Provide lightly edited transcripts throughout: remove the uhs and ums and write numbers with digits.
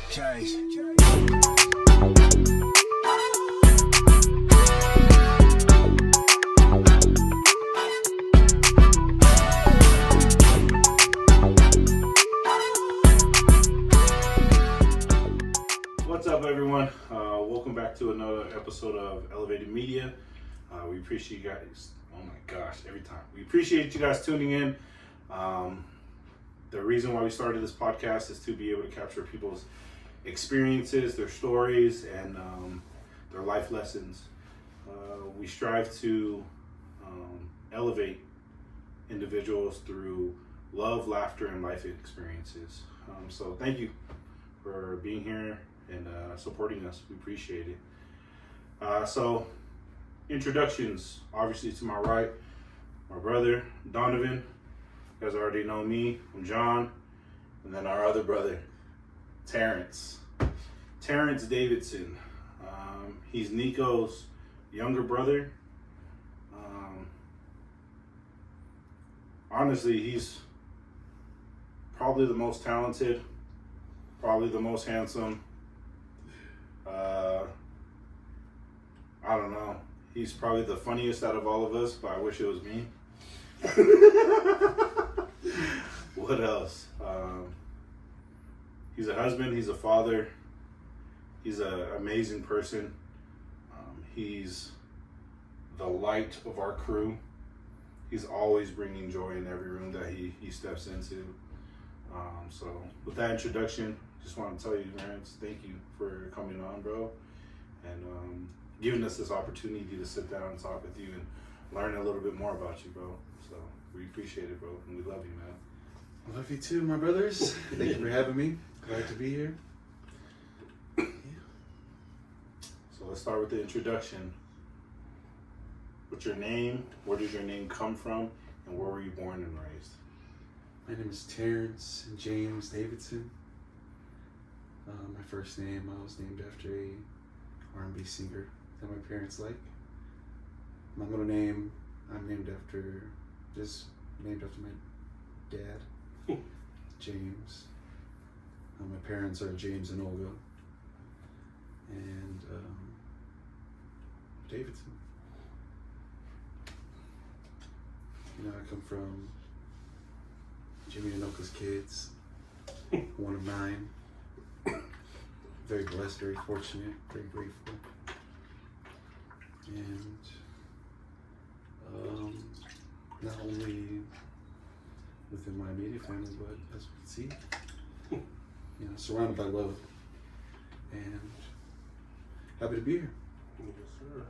What's up, everyone? Welcome back to another episode of Elevated Media. We appreciate you guys. Oh my gosh, every time. We appreciate you guys tuning in. The reason why we started this podcast is to be able to capture people's experiences, their stories, and their life lessons. We strive to elevate individuals through love, laughter, and life experiences. So thank you for being here and supporting us. We appreciate it. So introductions, obviously to my right, my brother, Donovan. You guys already know me. I'm John. And then our other brother, Terrance. Terrance Davidson. He's Nico's younger brother. Honestly, he's probably the most talented, probably the most handsome. I don't know. He's probably the funniest out of all of us, but I wish it was me. What else? He's a husband. He's a father. He's an amazing person. He's the light of our crew. He's always bringing joy in every room that he steps into. So with that introduction, just want to tell you, Terrance, thank you for coming on, bro, and giving us this opportunity to sit down and talk with you and learn a little bit more about you, bro. So we appreciate it, bro, and we love you, man. I love you too, my brothers. Thank you for having me. Glad to be here. Yeah. So let's start with the introduction. What's your name? Where does your name come from? And where were you born and raised? My name is Terrance James Davidson. My first name, I was named after a R&B singer that my parents like. My middle name, I'm named after my dad, James. My parents are James and Olga. And Davidson. You know, I come from Jimmy and Oka's kids, one of 9. Very blessed, very fortunate, very grateful. And not only within my immediate family, but as we can see, you know, surrounded by love. And happy to be here. Yes, sir.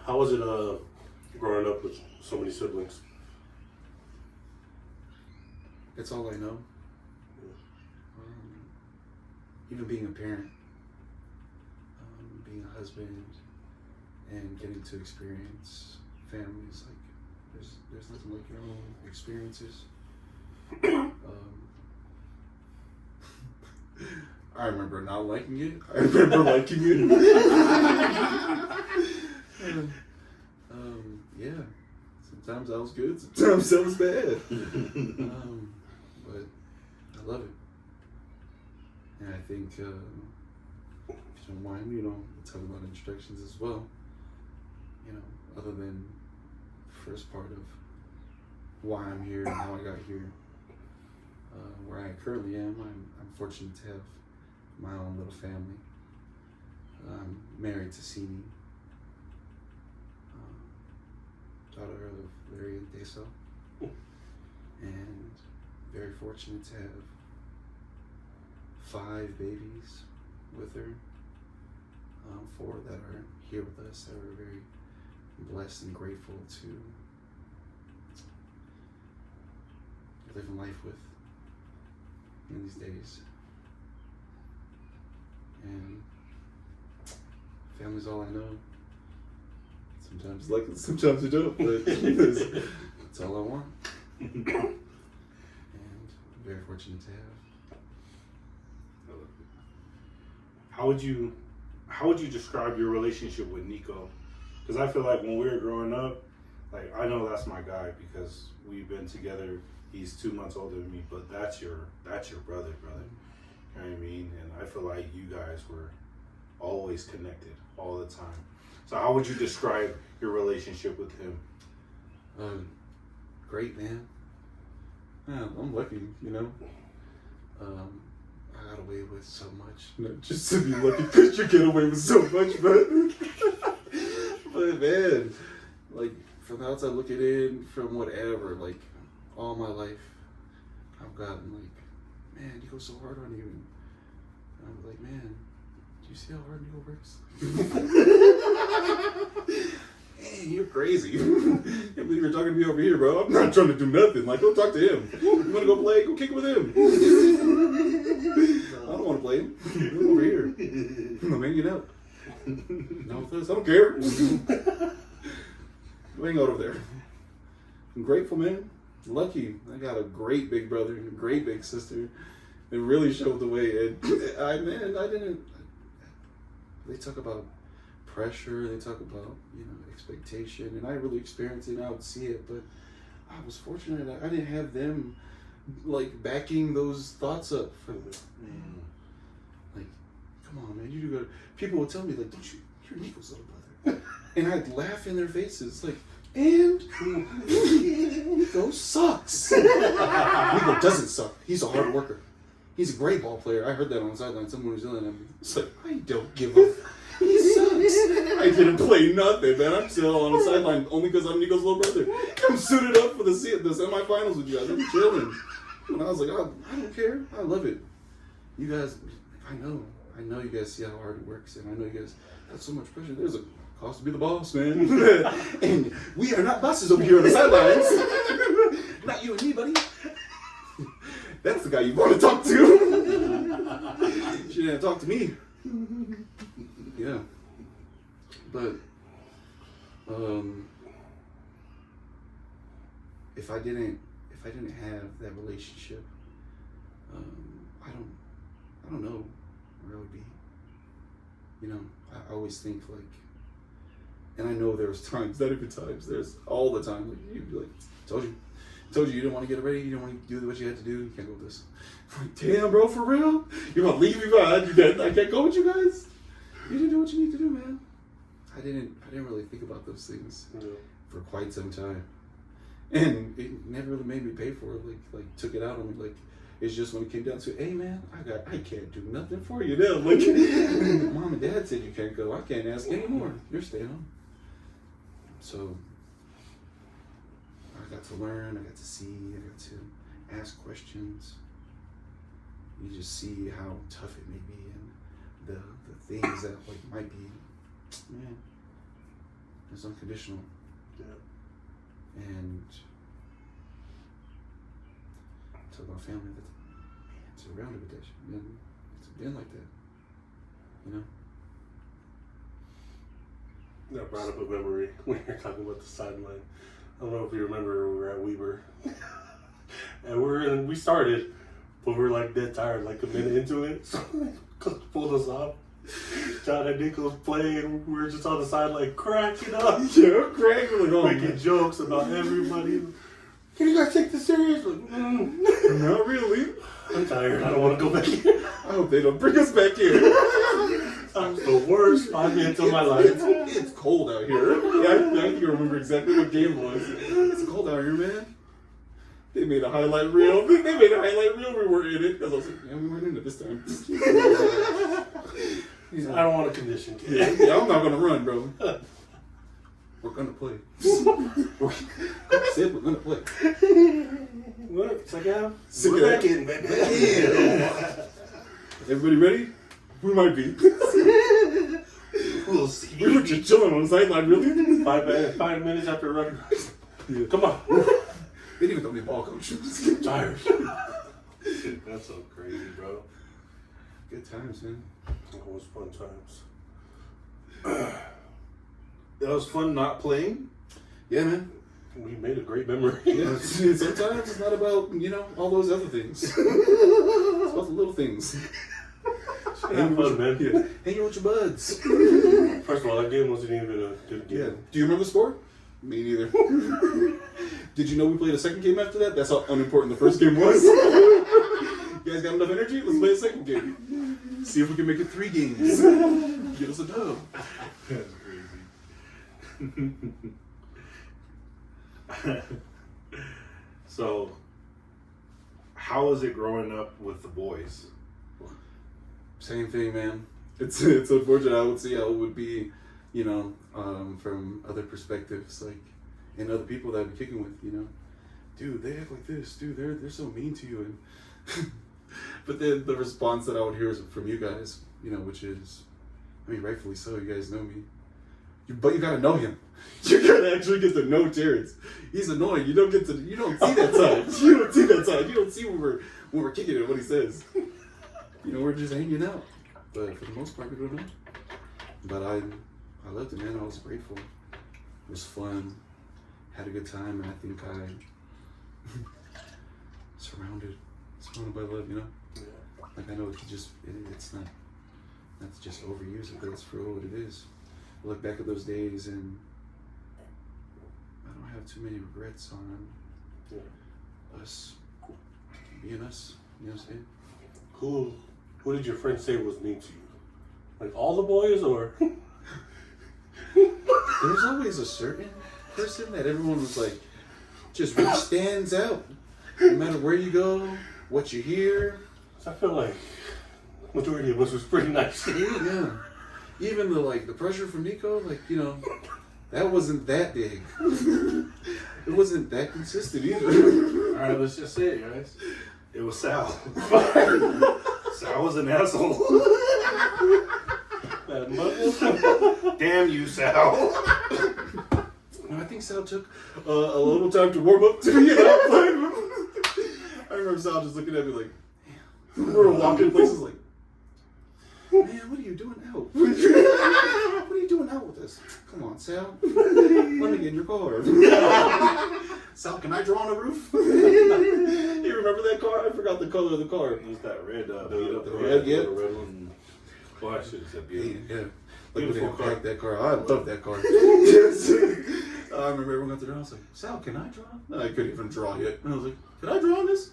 How was it growing up with so many siblings? It's all I know. Even being a parent, being a husband, and getting to experience families, like there's nothing like your own experiences. I remember not liking it. I remember liking it. Yeah, sometimes that was good, sometimes that was bad. But I love it. And I think, if you don't mind, you know, we'll talk about introductions as well. You know, other than the first part of why I'm here and how I got here, where I currently am, I'm fortunate to have my own little family. I'm married to Sini, daughter of Larry and Deso, and very fortunate to have 5 babies with her, 4 that are here with us that we're very blessed and grateful to live in life with in these days. And family's all I know. Sometimes like it, sometimes I don't, but it's all I want. And very fortunate to have. How would you describe your relationship with Nico? Because I feel like when we were growing up, like I know that's my guy because we've been together. He's 2 months older than me, but that's your brother. You know what I mean? And I feel like you guys were always connected all the time. So how would you describe your relationship with him? Great, man. Yeah, I'm lucky, you know. I got away with so much. Not just to be lucky because you get away with so much, but man, like from the outside looking in, from whatever, like all my life, I've gotten like, man, you go so hard on you. And I'm like, man, do you see how hard Nico works? Man, you're crazy. Can't believe you're talking to me over here, bro. I'm not trying to do nothing. Like, go talk to him. You want to go play? Go kick it with him. I don't want to play him. Come over here. I'm hanging out. Not with us. I don't care. Go hang out over there. I'm grateful, man. Lucky. I got a great big brother and a great big sister. It really showed the way. And I didn't. They talk about pressure, they talk about, you know, expectation, and I really experienced it and I would see it, but I was fortunate that I didn't have them like backing those thoughts up for me. Like, come on, man, you do good. People would tell me, like, don't you, you're Nico's little brother. And I'd laugh in their faces, like, and Nico sucks. Nico doesn't suck. He's a hard worker. He's a great ball player. I heard that on the sideline. Someone was yelling at me. It's like, I don't give a he sucks. I didn't play nothing, man. I'm still on the sideline only because I'm Nico's little brother. I'm suited up for the semifinals with you guys. I'm chilling. And I was like, oh, I don't care. I love it. You guys, I know you guys see how hard it works, and I know you guys have so much pressure. There's a cost to be the boss, man. And we are not bosses over here on the sidelines. Not you and me, buddy. That's the guy you want to talk to. She didn't talk to me. Yeah, but if I didn't have that relationship, I don't know where I would be. You know, I always think like, and I know there's times, not even times, there's all the time, like you'd be like, told you didn't want to get ready, you didn't want to do what you had to do, you can't go with this. I'm like, damn, bro, for real? You want to leave me behind? I can't go with you guys? You didn't do what you need to do, man. I didn't really think about those things for quite some time. And it never really made me pay for it, like took it out on me. Like, it's just when it came down to, hey man, I can't do nothing for you now. Like, mom and dad said you can't go. I can't ask anymore. You're staying home. So I got to learn, I got to see, I got to ask questions. You just see how tough it may be and the things that like might be, man, it's unconditional. Yeah. And tell my family that, man, it's surrounded with that shit, man. It's been like that, you know? That brought up a memory when you're talking about the sideline. I don't know if you remember, we were at Weber. And we started, but we were like dead tired, like a minute into it. So Coach pulled us off. John and Nick was playing. We were just on the side, like cracking up. Yeah, cracking up. Making jokes about everybody. Can you guys take this serious? Like, not really. I'm tired. I don't want to go back here. I hope they don't bring us back here. That was the worst 5 minutes of my life. It's cold out here. Yeah, I can remember exactly what game it was. It's cold out here, man. They made a highlight reel. We were in it because I was like, yeah, we weren't in it this time. I don't want to condition. Yeah, I'm not gonna run, bro. We're gonna play. Said we're gonna play. What? Second half? We're back in, baby. Everybody ready? We might be. We'll see. We were just chilling on the sideline, really. 5 minutes after running. Yeah. Come on. They didn't even throw me a ball, coach. I'm tired. That's so crazy, bro. Good times, man. It was fun times. That was fun not playing. Yeah, man. We made a great memory. Yeah, sometimes it's not about, you know, all those other things. It's about the little things. Have fun, man. Yeah. Hang out with your buds. First of all, that game wasn't even a good game. Yeah. Do you remember the score? Me neither. Did you know we played a second game after that? That's how unimportant the first game was. You guys got enough energy? Let's play a second game. See if we can make it 3 games. Give us a dub. That's crazy. So, how is it growing up with the boys? Same thing, man. It's unfortunate. I would see how it would be, you know, from other perspectives, like, and other people that I'd be kicking with, you know. Dude, they act like this. Dude, they're so mean to you. And but then the response that I would hear is from you guys, you know, which is, I mean, rightfully so. You guys know me. But you gotta know him. You gotta actually get to know Terrance. He's annoying. You don't see that side. You don't see that side. You don't see when we're kicking it, what he says. You know, we're just hanging out. But for the most part, we don't know. But I loved it, man. I was grateful. It was fun. Had a good time, and I think I surrounded by love, you know? Yeah. Like, I know it's not to just overuse it, but it's for what it is. I look back at those days, and I don't have too many regrets on us being us, you know what I'm saying? Who did your friends say was mean to you? Like all the boys, or? There's always a certain person that everyone was like, just really stands out. No matter where you go, what you hear. I feel like majority of us was pretty nice. Yeah. Even the pressure from Nico, like, you know, that wasn't that big. It wasn't that consistent either. Alright, let's just say it, guys. It was Sal. Sal was an asshole. That mother. Damn you, Sal. I think Sal took a little time to warm up to me, you know? I remember Sal just looking at me like, we were walking places like, man, what are you doing out? What are you doing out with us? Come on, Sal. Let me get in your car. Sal, can I draw on a roof? You remember that car? I forgot the color of the car. It was that red, red one. Well, I should have said beautiful. Yeah. Like when they Beautiful car. unpacked that car. I love that car. I remember everyone got to draw. I was like, Sal, can I draw? No, I couldn't even draw yet. And I was like, can I draw on this?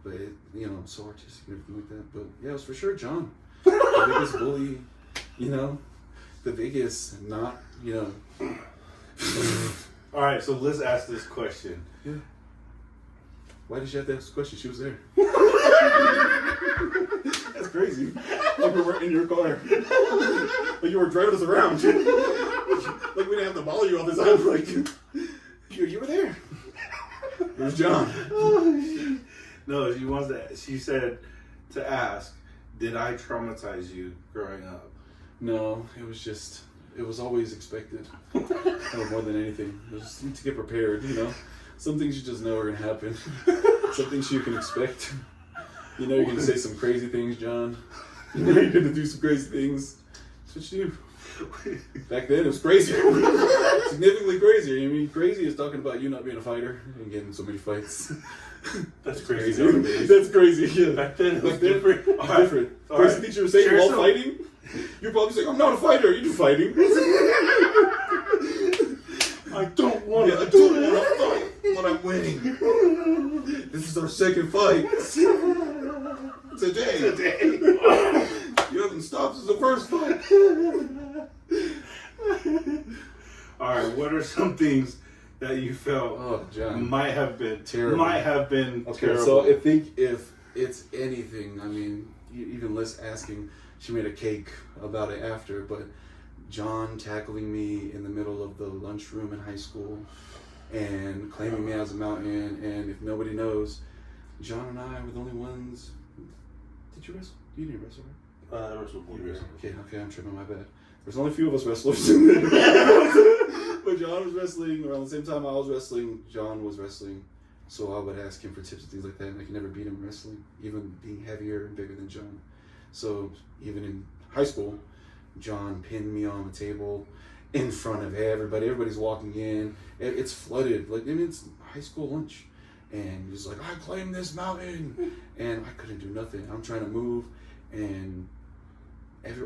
But, you know, I'm so artistic and everything like that. But, yeah, it was for sure John. The biggest bully, you know. The biggest not, you know. Alright, so let's ask this question. Yeah. Why did you have to ask this question? She was there. That's crazy. Like we were in your car. Like you were driving us around. Like we didn't have to follow you all the time. Like you were there. It was John. No, she said to ask, did I traumatize you growing up? No, it was always expected. No, more than anything. It was just to get prepared, you know. Some things you just know are gonna happen. Some things you can expect. You know you're gonna say some crazy things, John. You know you're gonna do some crazy things. That's what you do. Back then it was crazier. Significantly crazier. I mean, crazy is talking about you not being a fighter and getting in so many fights. That's crazy. That's crazy, yeah. Back then it was different. Different. Crazy things you were saying while fighting. You're probably saying, I'm not a fighter, you're fighting. I don't want to fight, but I'm winning. This is our second fight. Today. You haven't stopped since the first fight. Alright, what are some things that you felt John, might have been terrible. Terrible? So I think if it's anything, I mean, even less asking, she made a cake about it after, but John tackling me in the middle of the lunchroom in high school and claiming me as a mountain, and if nobody knows, John and I were the only ones. Did you wrestle? You didn't wrestle, right? I wrestled one year. Okay, I'm tripping, my bad. There's only a few of us wrestlers. But John was wrestling around the same time I was wrestling. John was wrestling, so I would ask him for tips and things like that, and I could never beat him in wrestling, even being heavier and bigger than John. So even in high school, John pinned me on the table in front of everybody. Everybody's walking in. It's flooded. Like, I mean, it's high school lunch. And he's like, I claim this mountain. And I couldn't do nothing. I'm trying to move. And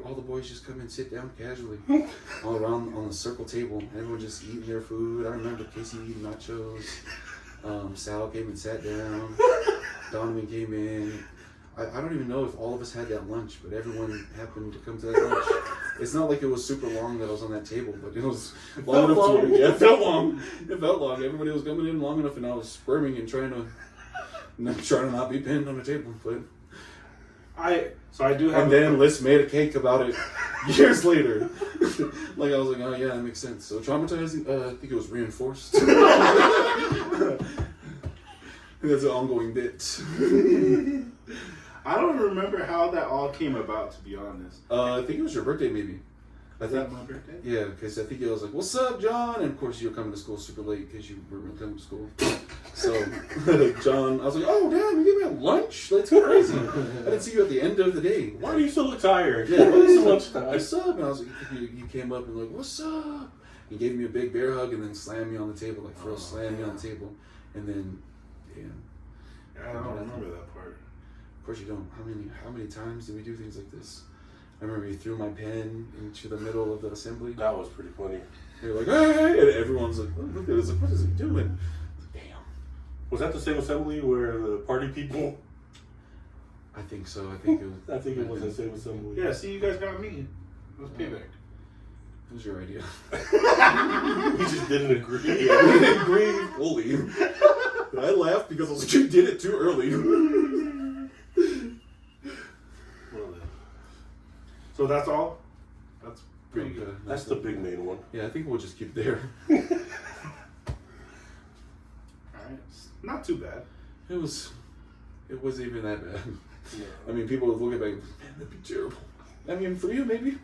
all the boys just come and sit down casually all around on the circle table. Everyone just eating their food. I remember Casey eating nachos. Sal came and sat down. Donovan came in. I don't even know if all of us had that lunch, but everyone happened to come to that lunch. It's not like it was super long that I was on that table, but it was long enough to. Yeah, it felt long. It felt long. Everybody was coming in long enough, and I was squirming and trying to not be pinned on the table. But I do have. And then Liz made a cake about it years later. Like I was like, oh yeah, that makes sense. So traumatizing. I think it was reinforced. That's an ongoing bit. I don't remember how that all came about, to be honest. I think it was your birthday, maybe. Was that my birthday? Yeah, because I think it was like, "What's up, John?" And of course, you were coming to school super late because you were coming to school. So, John, I was like, "Oh, damn, you gave me a lunch? That's crazy. I didn't see you at the end of the day. Why do you still look tired? Yeah, Why is so much time? What's up?" And I was like, you came up and like, "What's up?" You gave me a big bear hug and then slammed me on the table, like for real, slammed me on the table, and then, I don't remember that part. Of course you don't. How many times did we do things like this? I remember you threw my pen into the middle of the assembly. That was pretty funny. They were like, "Hey!" And everyone's like, "Look at this! Like, what is he doing?" Damn. Was that the same assembly where the party people? I think so. I think it was. I think it was the same assembly. Yeah, see, you guys got me. It was payback. It was your idea. We just didn't agree. Yeah, we didn't agree fully. I laughed because I was like, "You did it too early." Well then. So that's all? That's pretty good. That's the big main one. Yeah, I think we'll just keep it there. Alright. Not too bad. It wasn't even that bad. No. I mean, people would look at me, man, that'd be terrible. I mean, for you, maybe.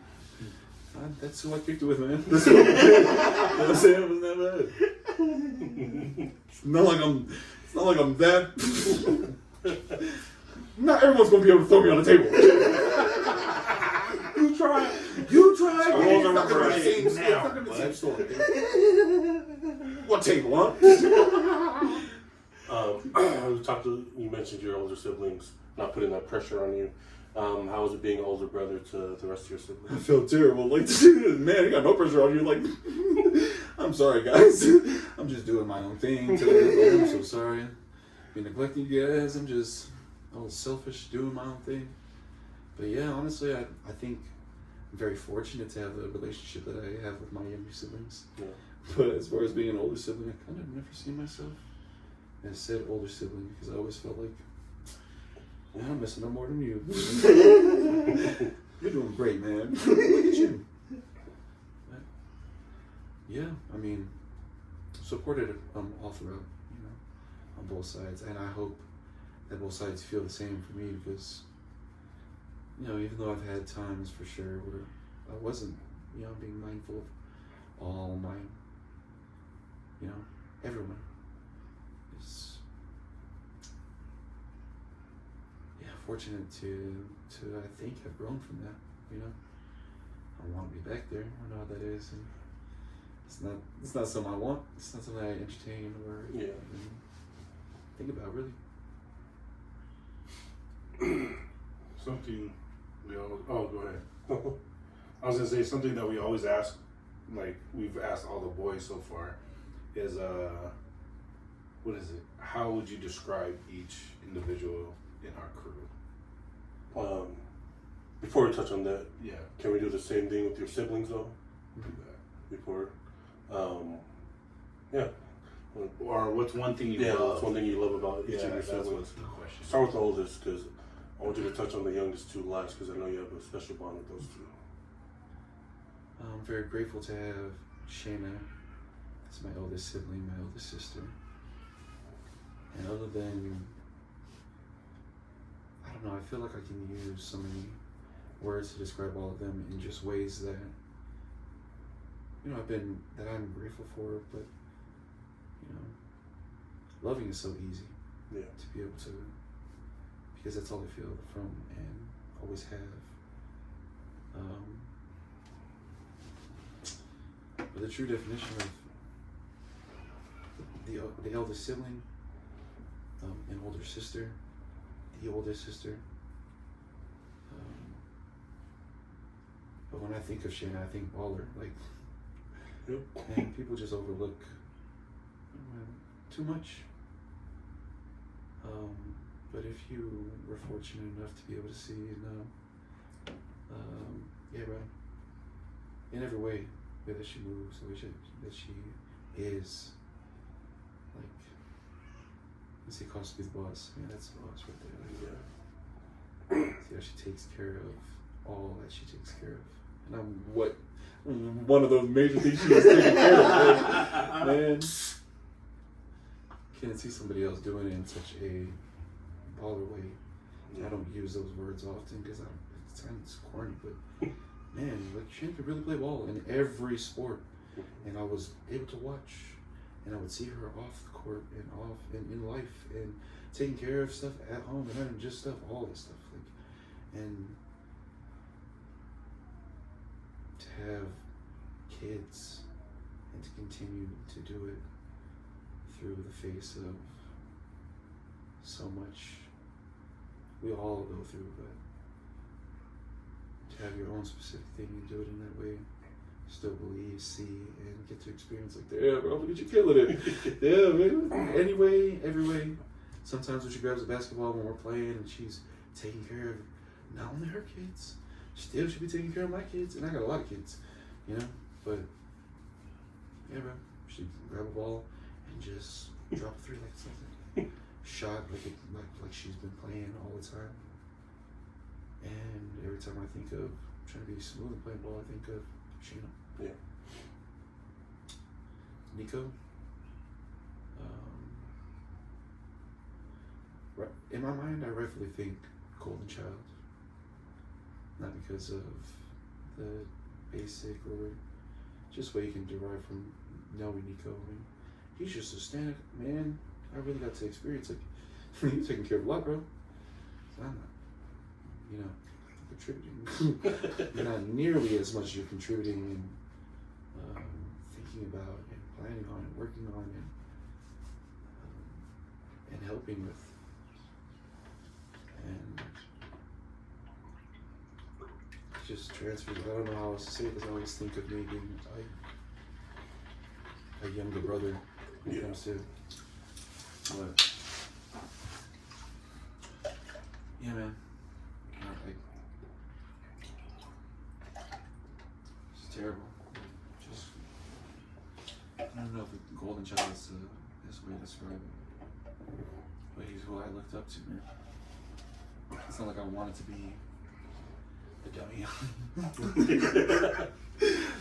That's who I kicked it with, man. That's what I'm saying. It wasn't that bad. It's not like I'm that. Not everyone's gonna be able to throw me on the table. You try. You try. It's not gonna be the same It's not gonna be the same story. What table, huh? You mentioned your older siblings, not putting that pressure on you. How was it being an older brother to the rest of your I siblings? felt terrible. Like, man, you got no pressure on you. Like, I'm sorry, guys. I'm just doing my own thing today. I'm so sorry. Been neglecting you guys. I'm just a little selfish doing my own thing. But yeah, honestly, I think I'm very fortunate to have the relationship that I have with my younger siblings. Yeah. But as far as being an older sibling, I kind of never seen myself as said older sibling because I always felt like, man, I'm missing no more than you. You're doing great, man. Look at you. But, yeah, I mean, supported all throughout, on both sides, and I hope that both sides feel the same for me because, even though I've had times for sure where I wasn't, being mindful of all my, everyone is, fortunate to I think have grown from that, I want to be back there. I know how that is, and it's not something I want. It's not something I entertain or even think about really. Something we always. Oh, go ahead. I was gonna say something that we always ask, like we've asked all the boys so far, is what is it? How would you describe each individual in our crew? Before we touch on that, Yeah. can we do the same thing with your siblings though? Before, yeah. Or what's one thing you Yeah, love? what's one thing you love about each of your that's siblings? what's the question. Start with the oldest because I want you to touch on the youngest two last because I know you have a special bond with those two. I'm very grateful to have Shayna as my oldest sibling, my oldest sister. And other than, I don't know, I feel like I can use so many words to describe all of them in just ways that, that I'm grateful for, but, loving is so easy. Yeah. To be able to, because that's all I feel from and always have. But the true definition of the eldest sibling, an older sister, the oldest sister. But when I think of Shayna, I think baller. Like, Yep. and people just overlook too much. But if you were fortunate enough to be able to see, yeah, bro. In every way, the way that she moves, the way that she is, like, let's say calls to be the boss. Man, that's the boss right there. Like, see how she takes care of all that she takes care of. And I'm one of those major things she was taking care of. Man, can't see somebody else doing it in such a baller way. I don't use those words often because it sounds corny, but man, like Shane could really play ball in every sport, and I was able to watch, and I would see her off the court and off in life and taking care of stuff at home and not just stuff, all this stuff, like, and to have kids and to continue to do it through the face of so much we all go through, but to have your own specific thing and do it in that way, still believe, see, and get to experience like, yeah, bro, look at you killing it. Yeah, man. Anyway, every way. Sometimes when she grabs a basketball when we're playing and she's taking care of not only her kids, still should be taking care of my kids, and I got a lot of kids, you know, but yeah, bro, she grab a ball and just drop a three like something. Shot like she's been playing all the time. And every time I think of trying to be smooth and playing ball, I think of Sheena. Yeah. Nico. In my mind, I rightfully think golden child. Not because of the basic or just what you can derive from knowing Nico. I mean, he's just a stand man. I really got to experience it. You're taking care of a lot, bro. I'm not, you know, contributing. You're not nearly as much as you're contributing and thinking about and planning on and working on and helping with. And it just transfers. I don't know how else to say it because I always think of me being a younger brother when it comes to. But yeah, man, it's terrible. Just I don't know if the golden child is the best way to describe it, but he's who I looked up to, man. It's not like I wanted to be a dummy.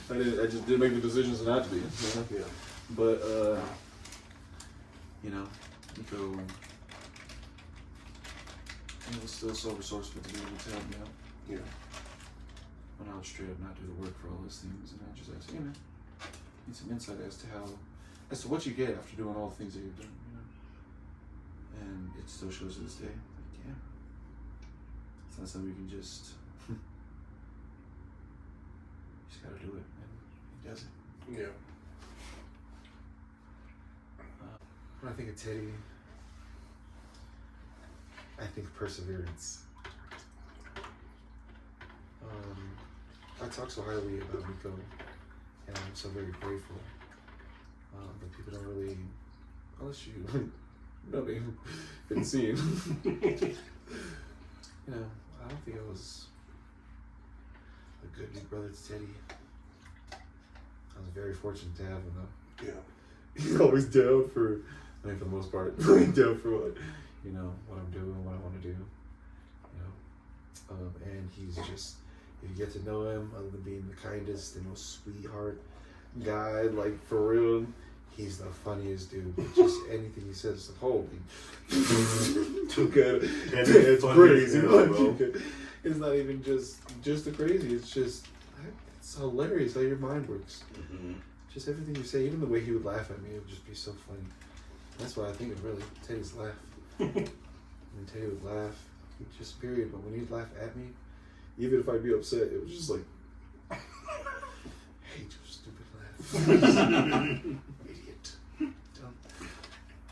I just didn't make the decisions not to be. You know? Yeah. But you know, Nico he was still so resourceful to be able to help me out. Yeah. When I would straight up not do the work for all those things, and I just asked, hey man, need some insight as to what you get after doing all the things that you've done, you know. And it still shows to this day, like, yeah, it's not something you can just gotta do it, and he does it. Yeah. When I think of Teddy, I think perseverance. I talk so highly about Nico, and I'm so very grateful. But people don't really, unless you know me, didn't see him. You know, I don't think I was a good big brother to Teddy. I was very fortunate to have him though. Yeah. He's always down for, I mean, for the most part, down for what, you know, what I'm doing, what I want to do, you know. And he's just, if you get to know him, other than being the kindest and most sweetheart guy, like for real, he's the funniest dude. Just anything he says, like, holy, too good. It's crazy. It's not even just the crazy. It's just, it's hilarious how your mind works. Mm-hmm. Just everything you say, even the way he would laugh at me, it would just be so funny. That's what I think of really, Teddy's laugh. When Teddy would laugh, just period. But when he'd laugh at me, even if I'd be upset, it was just like, I hate your stupid laugh. Idiot. Dumb.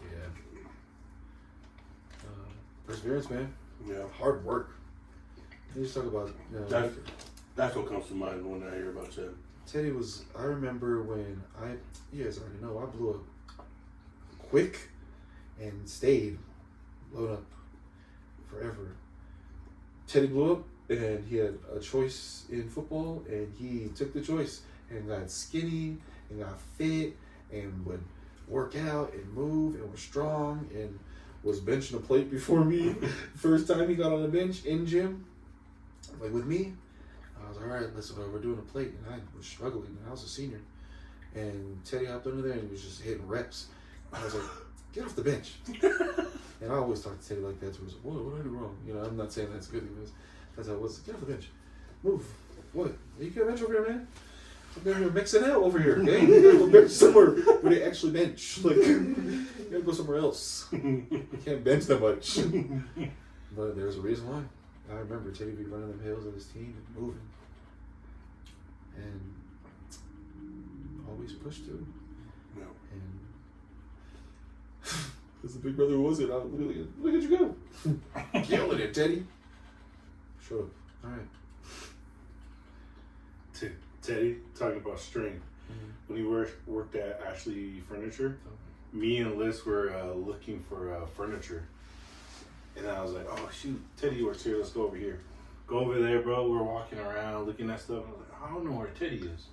Yeah. Perseverance, man. Yeah. Hard work. You just talk about, you know, That's what comes to mind when I hear about Ted. Teddy was, I remember when you guys already know, I blew up quick and stayed blown up. forever. Teddy blew up, and he had a choice in football, and he took the choice and got skinny and got fit and would work out and move and was strong and was benching a plate before me. First time he got on the bench in gym, like with me, I was like, all right, listen, we're doing a plate, and I was struggling, and I was a senior. And Teddy hopped under there and was just hitting reps. I was like, get off the bench. And I always talk to Teddy like that. So he was like, what did I do wrong? You know, I'm not saying that's good. That's how it was. Get off the bench. Move. What? You can't bench over here, man. I'm going to mix it out over here, okay? You gotta go bench somewhere where they actually bench. Like, you gotta go somewhere else. You can't bench that much. But there's a reason why. I remember Teddy be running them hills with his team and moving. And always pushed through. No. And as the big brother was it, I was literally, look at you go. Killing it, Teddy. Shut up. All right. Teddy, talking about strength. When he worked at Ashley Furniture, me and Liz were looking for furniture. And I was like, oh, shoot, Teddy works here. Let's go over here. Go over there, bro. We're walking around looking at stuff. I was like, I don't know where Teddy is.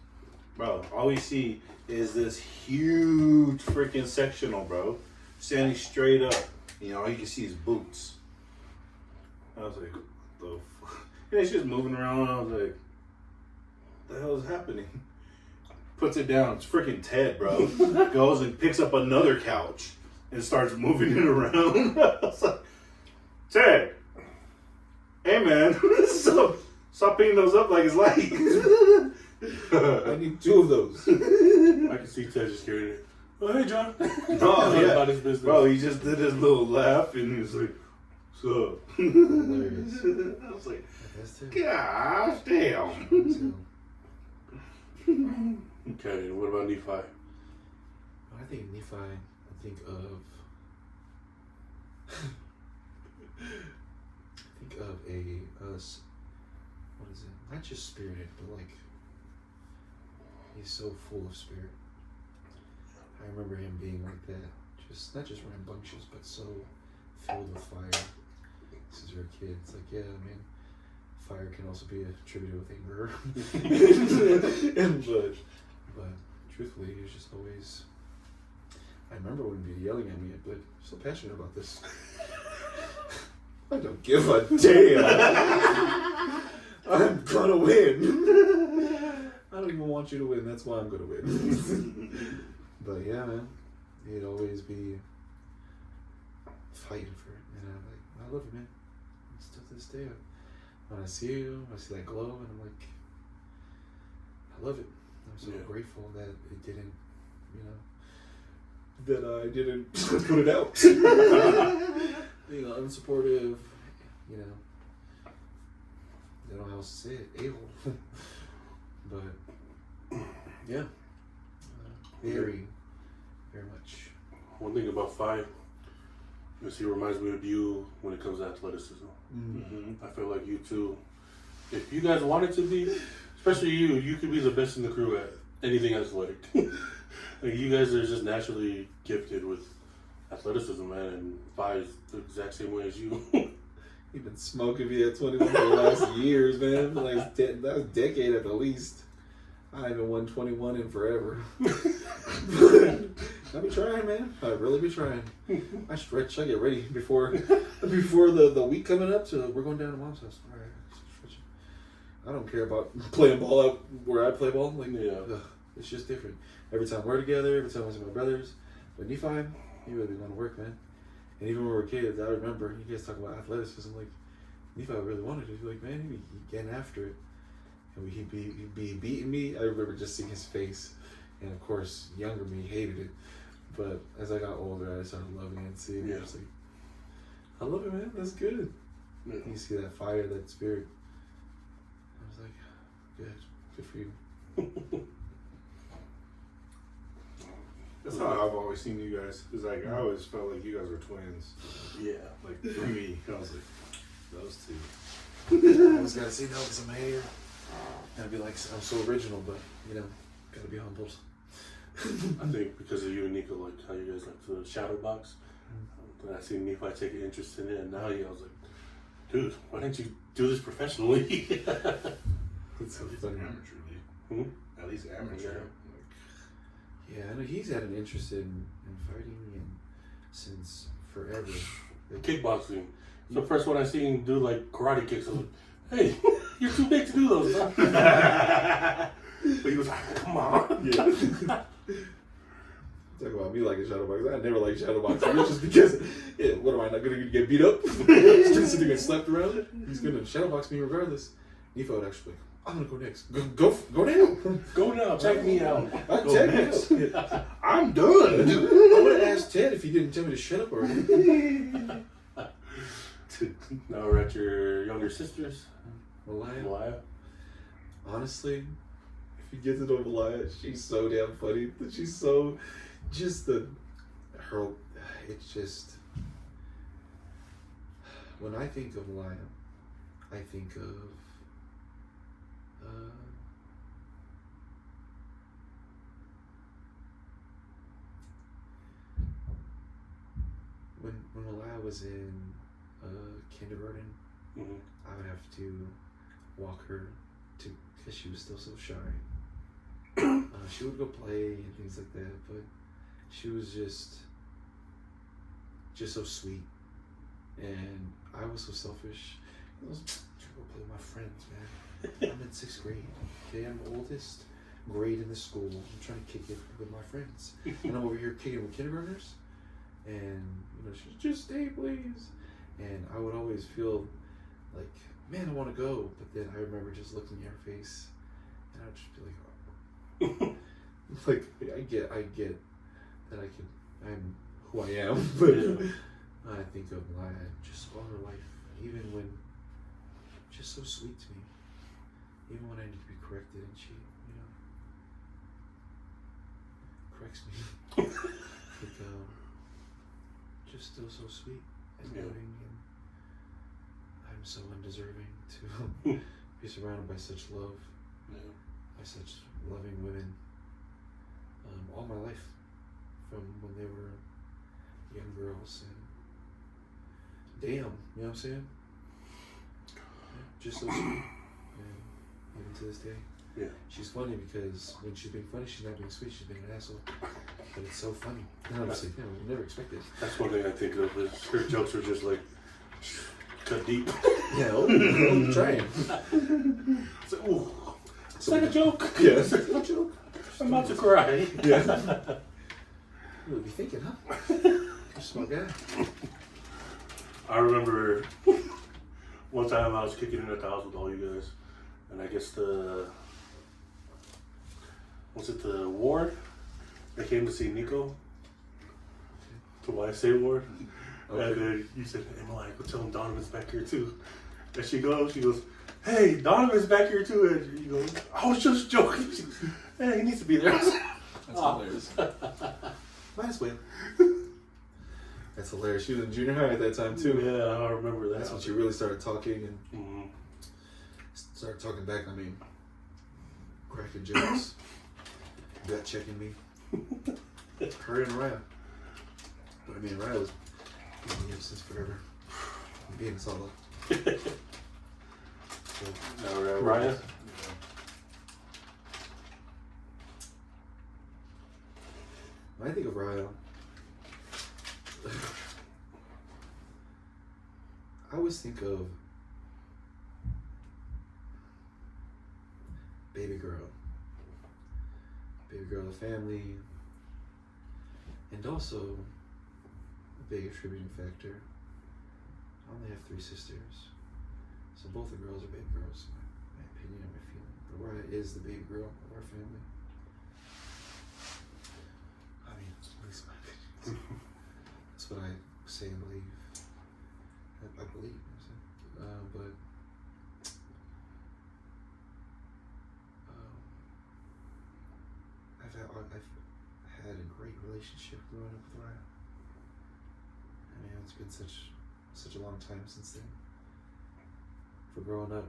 Bro, all we see is this huge freaking sectional, bro. Standing straight up. You know, all you can see is boots. I was like, what the fuck? And it's just moving around. I was like, what the hell is happening? Puts it down. It's freaking Ted, bro. Goes and picks up another couch and starts moving it around. I was like, Ted, hey man, stop picking those up like it's light. I need 2 of those. I can see Ted just carrying it. Oh, hey, John. Oh, yeah. About his business. Bro, he just did his little laugh and he was like, what's up? Hilarious. I was like, That's it. gosh damn. Okay, and what about Nephi? When I think Nephi, I think of a what is it? Not just spirited, but like he's so full of spirit. I remember him being like that, just not just rambunctious, but so filled with fire. Since you're a kid, it's like, yeah, man, fire can also be attributed with anger. But truthfully, he was just always. I remember when he'd be yelling at me, but I'm so passionate about this. I don't give a damn. I'm gonna win. I don't even want you to win. That's why I'm gonna win. But yeah, man, he'd always be fighting for it, and I'm like, I love you, man. Still to this day, when I see you, I see that glow, and I'm like, I love it. I'm so grateful that it didn't, that I didn't put it out. Being unsupportive, I don't know how else to say it, a-hole. But, yeah, very, very much. One thing about Fi is he reminds me of you when it comes to athleticism. Mm-hmm. I feel like you two, if you guys wanted to be, especially you could be the best in the crew at anything athletic. Like you guys are just naturally gifted with athleticism, man, and Fi is the exact same way as you. You've been smoking me at 21 for the last years, man. Like that was a decade at the least. I haven't won 21 in forever. I be trying, man. I really be trying. I stretch. I get ready before the week coming up. So we're going down to Mom's house. All right, stretching. I don't care about playing ball out where I play ball. Like, it's just different. Every time we're together, every time I see my brothers. But Nephi, he really want to work, man. And even when we were kids, I remember you guys talking about athleticism. Like Nephi really wanted to. He'd be like, man, he'd be getting after it. And he'd be beating me. I remember just seeing his face. And of course, younger me hated it. But as I got older, I started loving it and seeing it. I was like, I love it, man. That's good. Yeah. You see that fire, that spirit. I was like, good for you. That's how I've always seen you guys. It's like I always felt like you guys were twins. Yeah. Like for me, I was like, those two. I always gotta say no because I'm a hater. And I'd be like, I'm so original, but gotta be humbled. I think because of you and Nico, like how you guys like the shadow box. And I seen Nephi take an interest in it, and now I was like, dude, why didn't you do this professionally? It's so At least funny. amateur league. Hmm? At least amateur. Yeah, I know he's had an interest in fighting and since forever. Kickboxing. It's the first one I seen do like karate kicks. I was like, hey, you're too big to do those. Huh? But he was like, come on. Yeah. Talk about me liking shadow boxing. I never liked shadow boxing. It's just because, yeah, what am I not going to get beat up? Just gonna sit there and slapped around. He's going to shadow box me regardless. He felt actually like, I'm going to go next. Go now. Go now, check me out. I'll Go check next. me out. I'm done. I would have asked Ted if he didn't tell me to shut up already. Now we're at your younger sister's, Malaya. Malaya. Honestly, if you get to know Malaya, she's so damn funny. She's so, it's just, when I think of Malaya, I think of, when Malaya was in kindergarten, Mm-hmm. I would have to walk her to, because she was still so shy. She would go play and things like that, but she was just so sweet, and I was so selfish. I was trying to go play with my friends, man. I'm in 6th grade. Okay, I'm the oldest grade in the school. I'm trying to kick it with my friends, and I'm over here kicking with kindergartners. And she's just stay, please. And I would always feel like, man, I want to go, but then I remember just looking at her face, and I'd just be like, oh. Like I get that I'm who I am, but I think of Malaya just all her life, even when just so sweet to me, even when I need to be corrected, and she, corrects me. Like, just still so sweet and loving, and I'm so undeserving to be surrounded by such love, by such loving women, all my life, from when they were young girls, and damn, you know what I'm saying? Yeah, just so sweet, and even to this day. Yeah. She's funny because when she's being funny, she's not being sweet, she's being an asshole. But it's so funny. And I'm just like, we never expected. That's one thing I think of is her jokes are just like cut deep. Yeah, I'm trying. It's like, ooh, is that a joke? Yeah. Is that a joke? I'm about to cry. Yeah. You would be thinking, huh? You're a smart guy. I remember one time I was kicking it at the house with all you guys, and I guess was it the ward? They came to see Nico, the YSA ward. Okay. And then you said, hey, Malaya, go tell him Donovan's back here too. And she goes, hey, Donovan's back here too. And you go, I was just joking. She goes, hey, he needs to be there. That's hilarious. Nice way. That's hilarious. She was in junior high at that time too. Yeah, I remember that. That's when she really started talking and started talking back. I mean, cracking jokes, gut checking me. Her and Raya. But I mean, Raya was being here since forever. Being us all up. So, Raya? When I think of Raya, I always think of baby girl. Baby girl of the family. And also a big attributing factor. I only have 3 sisters. So both the girls are baby girls, in my opinion and my feeling. But Raya is the baby girl of our family. I mean, at least my opinion. That's what I say and believe. I believe. But I've had a great relationship growing up with Raya. I mean, it's been such a long time since then. For growing up,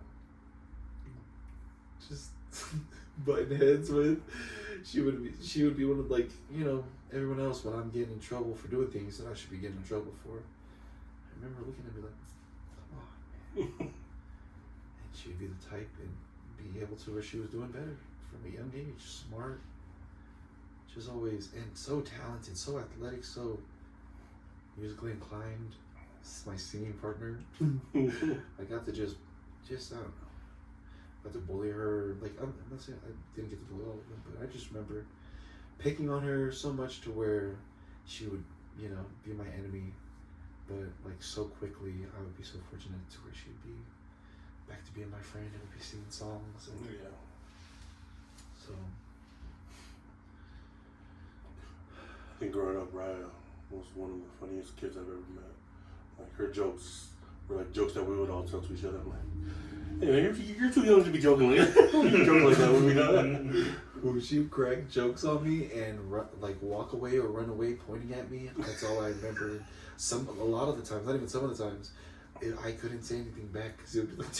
just butting heads with. She would be one of, like, everyone else when I'm getting in trouble for doing things that I should be getting in trouble for. I remember looking at me like, come on, type and be able to where she was doing better from a young age, smart, just always, and so talented, so athletic, so musically inclined. This is my singing partner. I got to just I don't know. Got to bully her. Like, I'm not saying I didn't get to bully all of them, but I just remember picking on her so much to where she would, you know, be my enemy. But like so quickly, I would be so fortunate to where she'd be back to being my friend and we'd be singing songs. And Yeah. so. I think growing up, Raya was one of the funniest kids I've ever met. Like, her jokes were like jokes that we would all tell to each other. I'm like, hey man, you're too young to be joking like that. Don't be joking like that when we done. When she would crack jokes on me and like walk away or run away pointing at me, that's all I remember. A lot of the times, not even some of the times, I couldn't say anything back because it would be like,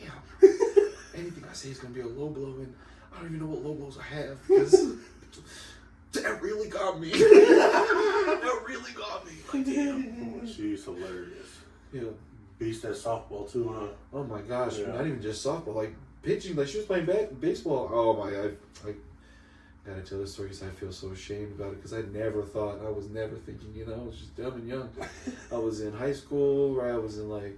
damn, anything I say is going to be a low blow, and I don't even know what low blows I have because that really got me. That really got me. Like, damn. She's hilarious. Yeah. Beast at softball too, huh? Oh my gosh, Yeah. not even just softball, like pitching, like she was playing baseball. Oh my, I gotta tell this story because I feel so ashamed about it because I was never thinking, you know, I was just dumb and young. I was in high school, or I was in like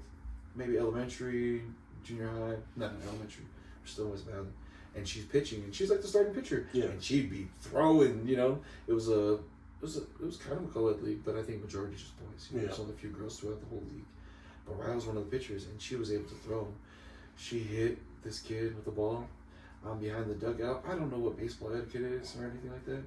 maybe elementary, junior high, not elementary, we're still in West Valley, and she's pitching, and she's like the starting pitcher, Yeah. and she'd be throwing, you know, it was kind of a co-ed league, but I think majority just boys, you know, Yeah. there's only a few girls throughout the whole league. But Ryan was one of the pitchers, and she was able to throw. She hit this kid with the ball. I'm behind the dugout. I don't know what baseball etiquette is or anything like that.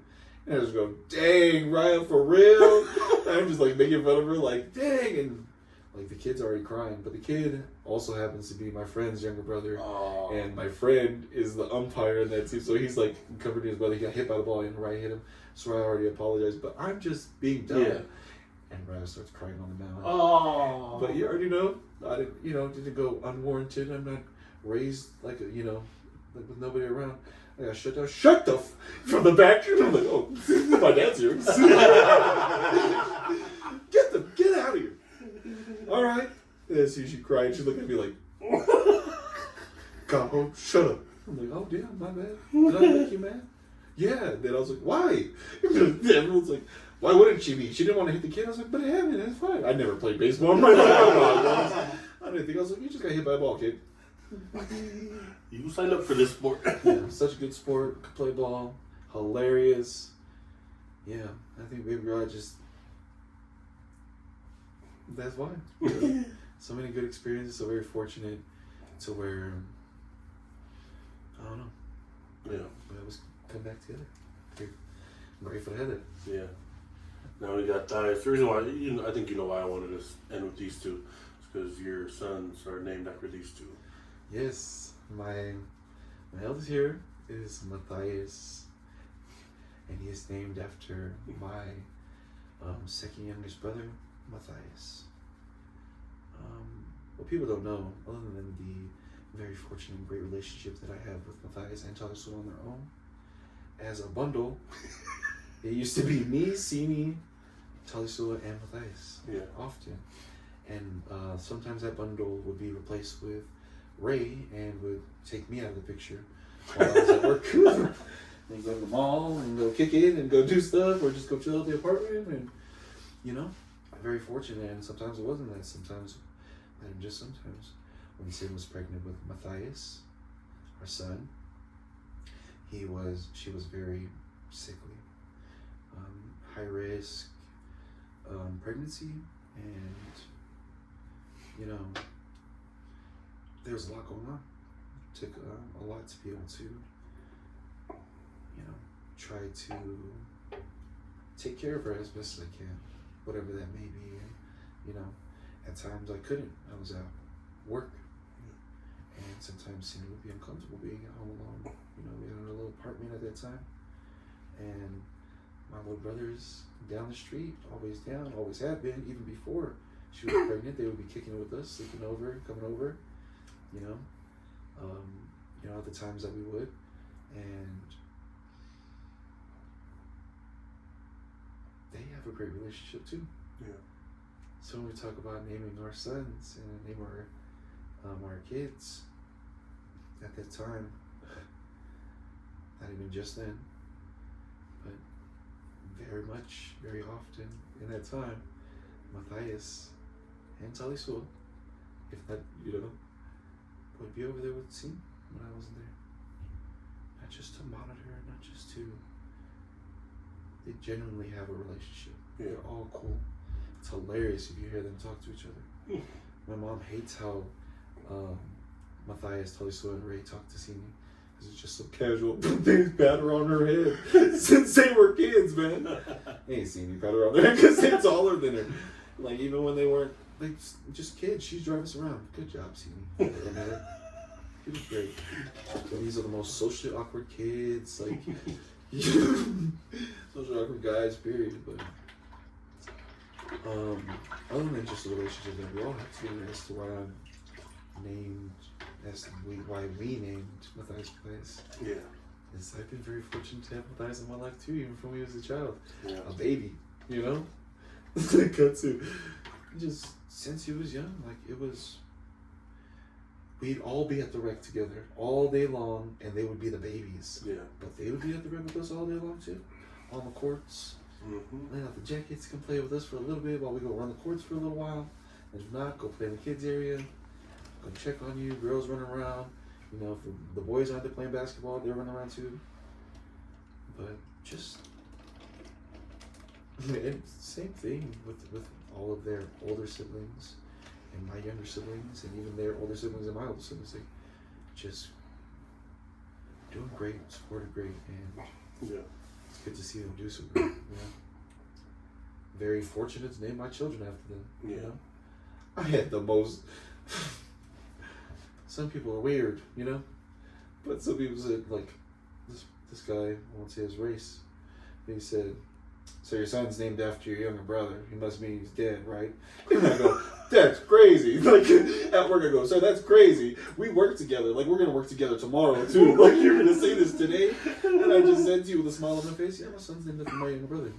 And I just go, dang, Ryan, for real? And I'm just like making fun of her, like, dang. And like the kid's already crying. But the kid also happens to be my friend's younger brother. Oh. And my friend is the umpire in that team. So he's like covering his brother. He got hit by the ball and Ryan hit him. So I already apologized. But I'm just being dumb. Yeah. And Ryan starts crying on the mound. Oh. But you already know, I didn't go unwarranted. I'm not raised like like with nobody around. I got shut down. From the back. I'm like, oh, my dad's here. Get out of here. All right. And then she cried. She looked at me like, God, oh, shut up. I'm like, oh damn, my bad. Did I make you mad? Yeah. Then I was like, why? Everyone's like, why wouldn't she be? She didn't want to hit the kid. I was like, but it happened. It's fine. I never played baseball in my life. I didn't think. I was like, you just got hit by a ball, kid. You signed up for this sport. Yeah, such a good sport. Could play ball. Hilarious. Yeah, I think Baby Rod just. That's why. So many good experiences. So very fortunate to where. I don't know. Yeah. But it was come back together. I'm grateful to have it. Yeah. Now we got Thias. The reason why, I think you know why I wanted to end with these two. It's because your sons are named after these two. Yes, my eldest here is Matthias, and he is named after my second youngest brother, Matthias. What people don't know, other than the very fortunate and great relationship that I have with Matthias and Tyler on their own, as a bundle, it used to be me, Sini, Talisula, and Matthias. Yeah. Often. And sometimes that bundle would be replaced with Ray and would take me out of the picture while I was at work. And go to the mall and go kick it and go do stuff or just go chill at the apartment. And, I'm very fortunate. And sometimes it wasn't that. Sometimes, and just sometimes, when Sid was pregnant with Matthias, our son, she was very sickly. High risk pregnancy, and there was a lot going on. It took a lot to be able to try to take care of her as best as I can, whatever that may be. And at times I couldn't. I was at work, and sometimes Cindy would be uncomfortable being at home alone. We had a little apartment at that time, and my little brothers down the street, always down, always have been, even before she was pregnant. They would be kicking it with us, sleeping over, coming over, at the times that we would. And they have a great relationship too. Yeah. So when we talk about naming our sons and name our kids, at that time, not even just then, but very much, very often in that time, Matthias and Talisua, if not, would be over there with Sim when I wasn't there. Not just to monitor, not just to. They genuinely have a relationship. Yeah. They're all cool. It's hilarious if you hear them talk to each other. My mom hates how Matthias, Talisua, and Ray talk to Simi. Because it's just so casual. They pat her on her head. Since they were kids, man. Hey, Simi, pat her on her head because they're taller than her. Like, even when they weren't, like, just kids, she's driving us around. Good job, Simi. She was great. And these are the most socially awkward kids. Like, social awkward guys, period. But other than just the relationship that we all have together, as to why I'm named, why we named Matthias Place. Yeah. Is I've been very fortunate to have Matthias in my life too, even from when he was a child, Yeah. a baby. Cut to just since he was young, like it was. We'd all be at the rec together all day long, and they would be the babies. Yeah. But they would be at the rec with us all day long too, on the courts. Mm-hmm. Lay out the jackets, can play with us for a little bit while we go run the courts for a little while. And if not, go play in the kids area. Go check on you. Girls run around. If the boys aren't there playing basketball, they're running around too. But just and same thing with all of their older siblings and my younger siblings and even their older siblings and my older siblings. Like, just doing great, supported great, and Yeah. it's good to see them do so great. Very fortunate to name my children after them. Yeah. I had the most. Some people are weird, but some people said, like, this guy, I won't say his race, but he said, "So your son's named after your younger brother. He must mean he's dead, right?" And I go, "That's crazy." Like, at work I go, "Sir, that's crazy. We work together. Like, we're going to work together tomorrow, too. Like, you're going to say this today?" And I just said to you with a smile on my face, "Yeah, my son's named after my younger brother."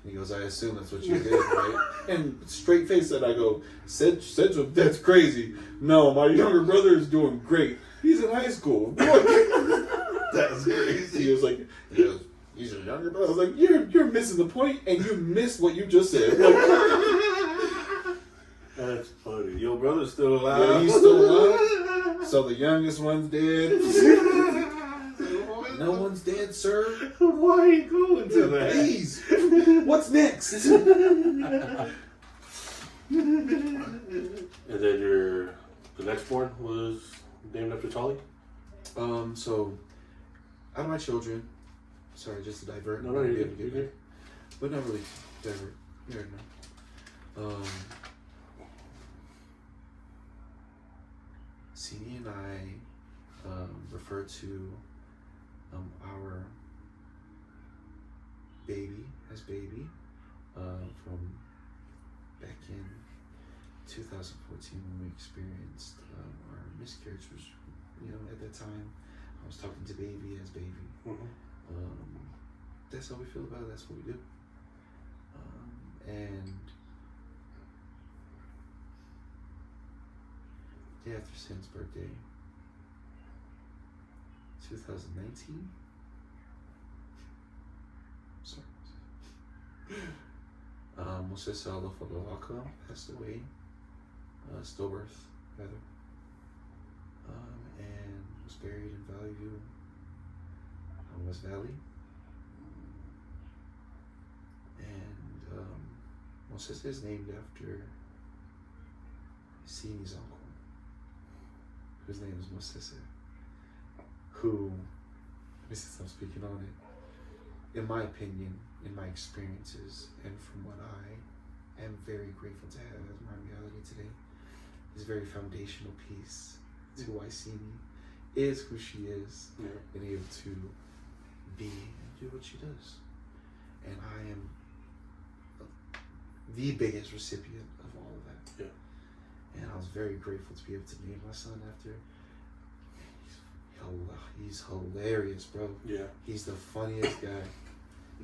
And he goes, "I assume that's what you did, right?" And straight face said, I go, said to him, "That's crazy. No, my younger brother is doing great. He's in high school." That's crazy. He goes, "He's your younger brother." I was like, you're missing the point, and you missed what you just said. Like, That's funny. Your brother's still alive. yeah, he's still alive. So the youngest one's dead. No one's dead, sir. Why are you going to that? Please. What's next? And then the next born was named after Tali? So out of my children, sorry, just to divert. No, you're good. But not really divert. You already know. CD and I refer to our baby as baby from back in 2014 when we experienced our miscarriage, which, at that time I was talking to baby as baby. Mm-hmm. That's how we feel about it. That's what we do. And day after Sin's birthday, 2019. Sorry. Mosesa Alofalowaka passed away, stillbirth rather, and was buried in Valleyview, West Valley. And Mosesa is named after Sini's uncle, whose name is Mosesa, who, since I'm speaking on it, in my opinion, in my experiences, and from what I am very grateful to have as my reality today, is a very foundational piece to why Sini is who she is, and able to be and do what she does. And I am the biggest recipient of all of that. Yeah. And I was very grateful to be able to name my son after. He's hilarious, bro. Yeah. He's the funniest guy.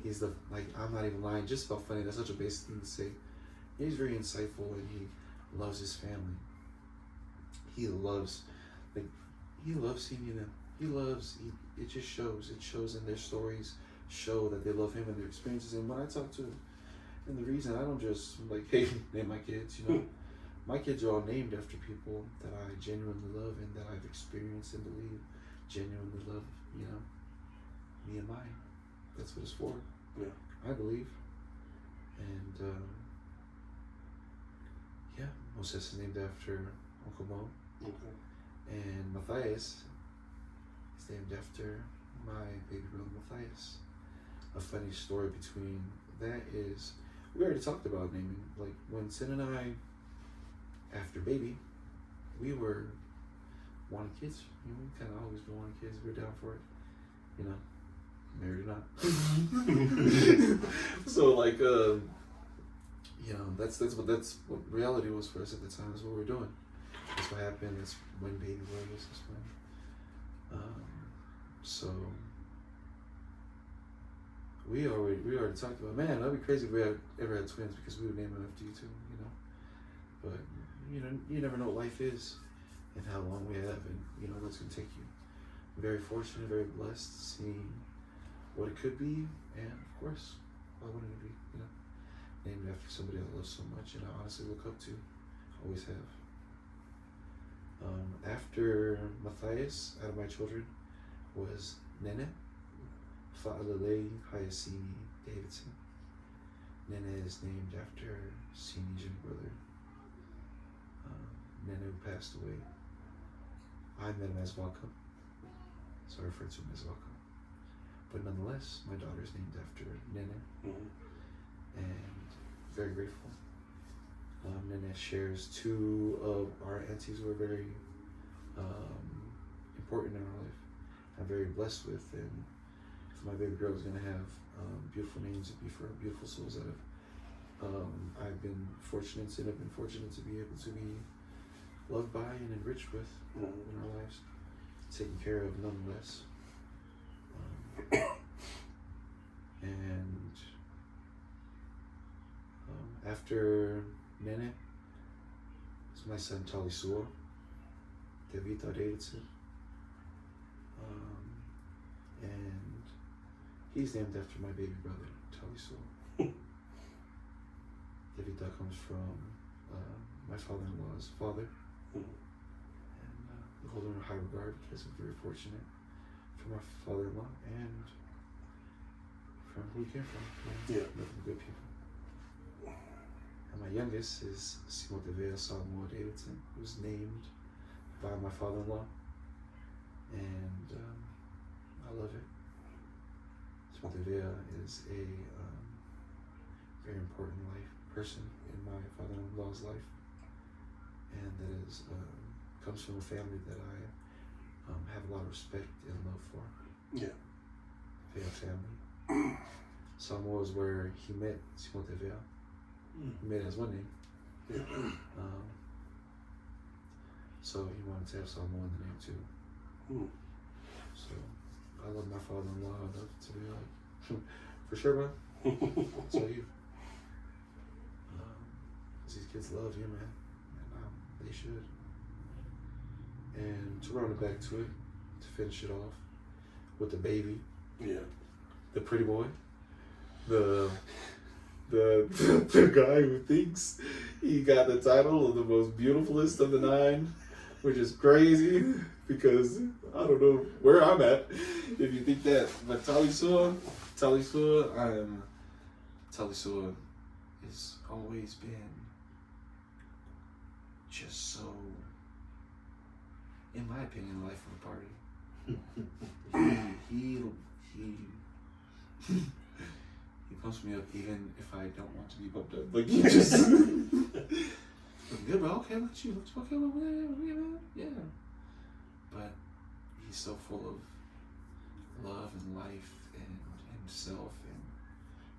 He's I'm not even lying, just about funny. That's such a basic thing to say. He's very insightful, and he loves his family. He loves, he loves seeing them. It just shows. It shows in their stories, show that they love him and their experiences. And when I talk to him, and the reason I don't just like, hey, name my kids, you know, my kids are all named after people that I genuinely love and that I've experienced and believe genuinely love, you know, me and mine. That's what it's for. Yeah. I believe. And yeah, Moses is named after Uncle Mo. Okay. And Matthias is named after my baby brother Matthias. A funny story between that is, we already talked about naming. Like when Sin and I, after baby, we were wanting kids. You know, we kind of always been wanting kids. We were down for it. You know, married or not. So like, you know, that's what reality was for us at the time. That's what we were doing. That's what happened. That's when baby boy was. That's when. So we already talked about, man, that'd be crazy if we ever had twins, because we would name them after you too, you know. But you know, you never know what life is and how long we have, and you know what's gonna take you. I'm very fortunate, very blessed, seeing what it could be, and of course, why wouldn't it be, you know, named after somebody I love so much and I honestly look up to, always have. After Matthias, out of my children, was Nene Fa'alele Hayasini Davidson. Nene is named after Sini's younger brother, Nene, who passed away. I met him as Valka, so I refer to him as Valka. But nonetheless, my daughter is named after Nene, and very grateful. Nene shares two of our aunties who are very important in our life. I'm very blessed with, and if my baby girl is going to have beautiful names, it'd be for beautiful souls that have I've been fortunate to be able to be loved by and enriched with in our lives, taken care of nonetheless. And after Nene, it's my son Talisua, Davidson. And he's named after my baby brother, Talisua. David comes from my father-in-law's father. And we hold him in high regard because I'm very fortunate for my father-in-law and from who he came from. Yeah. Nothing good people. And my youngest is Simotevea Samuel Davidson, who's named by my father-in-law. And I love it. Simotevea is a very important person in my father-in-law's life, and that is comes from a family that I have a lot of respect and love for. Yeah. Vea family. Samoa is where he met Simotevea. He met as one name. Yeah. So he wanted to have Samoa in the name too. So I love my father-in-law enough to be like, for sure, man. I'll tell you. These kids love you, man. And they should. And to round it back to it, to finish it off with the baby. Yeah. The pretty boy. The guy who thinks he got the title of the most beautifulest of the 9, which is crazy because I don't know where I'm at if you think that. But Talisua has always been just so, in my opinion, life of a party. He pumps me up even if I don't want to be pumped up. Like, he just good, bro. Okay, look at you. Okay, well, yeah. But he's so full of love and life and himself, and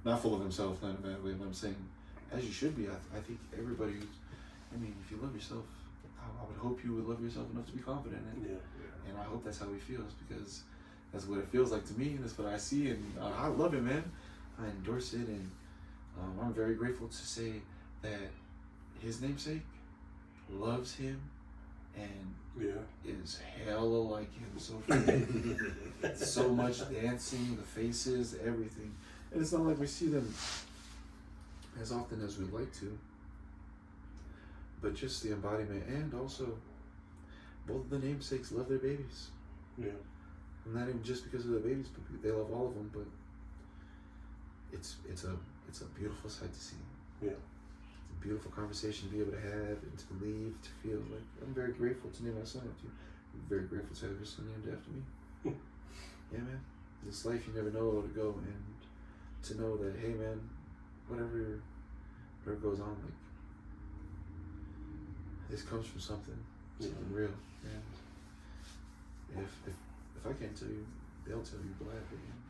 not full of himself, not in a bad way, but I'm saying, as you should be. I think everybody. I mean, if you love yourself, I would hope you would love yourself enough to be confident in it. Yeah. And I hope that's how he feels, because that's what it feels like to me, and that's what I see, and I love it, man. I endorse it, and I'm very grateful to say that his namesake loves him and is hella like him. So freaking, so much dancing, the faces, everything. And it's not like we see them as often as we'd like to. But just the embodiment, and also both of the namesakes love their babies. Yeah. And not even just because of the babies, but they love all of them. But it's a beautiful sight to see. Yeah. It's a beautiful conversation to be able to have and to leave, to feel like I'm very grateful to name my son after you. I'm very grateful to have your son named after me. Yeah, man. This life, you never know where to go, and to know that, hey, man, whatever goes on, like, this comes from something real. And if I can't tell you, they'll tell you, glad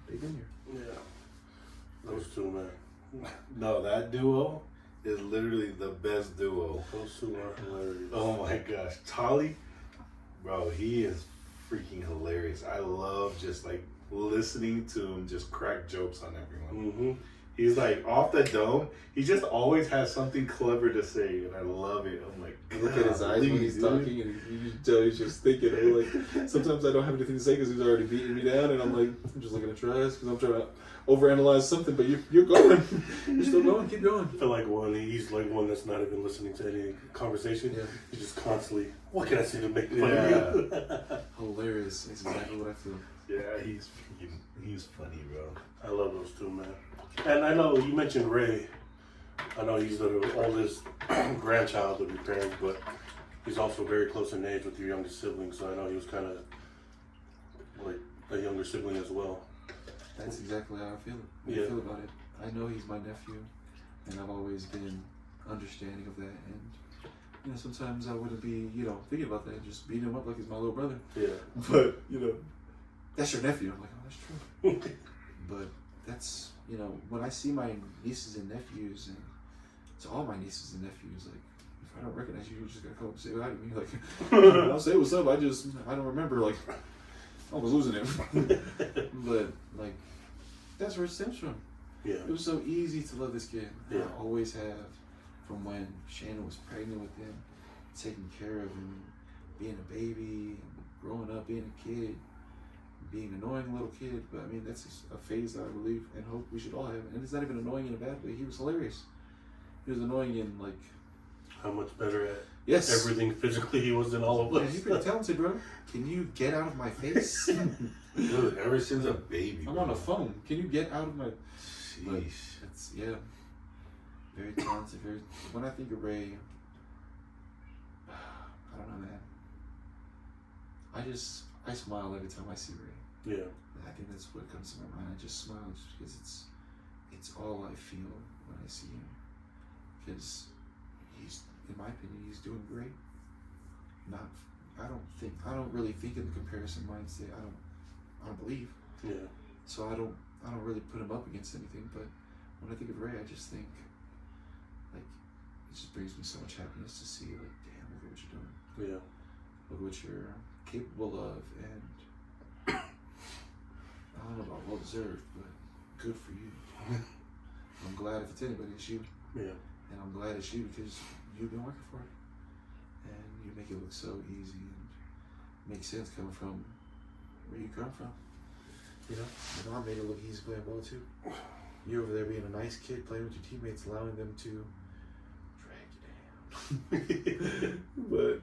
they've been here. Yeah. Those two, man. No, that duo is literally the best duo. Those two are hilarious. Oh my gosh. Tolly, bro, he is freaking hilarious. I love just like listening to him just crack jokes on everyone. Mm-hmm. He's like off the dome. He just always has something clever to say, and I love it. I'm like, look at his eyes when he's talking, and you can tell he's just thinking. I'm like, sometimes I don't have anything to say because he's already beating me down, and I'm like, I'm just looking at your eyes because I'm trying to overanalyze something, but you're going. You're still going. Keep going. I feel like he's like one that's not even listening to any conversation. Yeah. He's just constantly, what can I say to make fun of you? Hilarious. That's exactly what I feel. Yeah, he's funny, bro. I love those two, man. And I know you mentioned Ray. I know he's the oldest grandchild of your parents, but he's also very close in age with your youngest sibling, so I know he was kind of like a younger sibling as well. That's exactly how I feel. I feel about it. I know he's my nephew, and I've always been understanding of that. And sometimes I wouldn't be, thinking about that, just beating him up like he's my little brother. Yeah. But that's your nephew. I'm like, oh, that's true. But that's, when I see my nieces and nephews, and to all my nieces and nephews, like, if I don't recognize you, you just gotta come up and say hi to me. Like, I'll say what's up. I don't remember. Like, I was losing it. But like, that's where it stems from. Yeah. It was so easy to love this kid. Yeah. I always have, from when Shannon was pregnant with him, taking care of him, being a baby, growing up, being a kid, being an annoying little kid. But I mean, that's just a phase that I believe and hope we should all have. And it's not even annoying in a bad way. He was hilarious. He was annoying in like, how much better at yes, everything physically he was than all of us. Yeah, he's pretty talented, bro. Can you get out of my face? Dude, ever since a baby, I'm on the phone. Can you get out of my... Sheesh. It's, very talented. When I think of Ray, I don't know, man. I smile every time I see Ray. Yeah. I think that's what comes to my mind. I just smile just because it's all I feel when I see him. Because he's, in my opinion, he's doing great. I don't really think in the comparison mindset. I don't believe. Yeah. So I don't really put him up against anything. But when I think of Ray, I just think, like, it just brings me so much happiness to see, like, damn, look at what you're doing. Yeah. Look what you're capable of, and I don't know about well deserved, but good for you. I'm glad if it's anybody, it's you. Yeah. And I'm glad it's you because you've been working for it. And you make it look so easy and makes sense coming from where you come from. I made it look easy playing ball too. You over there being a nice kid, playing with your teammates, allowing them to drag you down. But,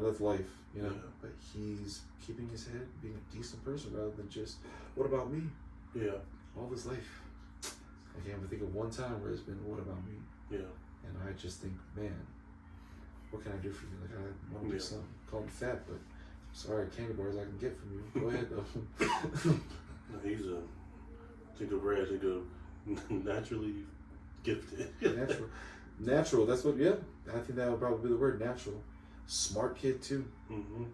that's life, Yeah. But he's keeping his head, being a decent person rather than just, what about me? Yeah. All this life. I can't even think of one time where it's been, what about me? Yeah. And I just think, man, what can I do for you? Like, I want to do something. Call me fat, but sorry, candy bars I can get from you. Go ahead, though. No, he's think of Ray, I think of naturally gifted. Natural, that's what, I think that would probably be the word, natural. Smart kid, too. Mm-hmm.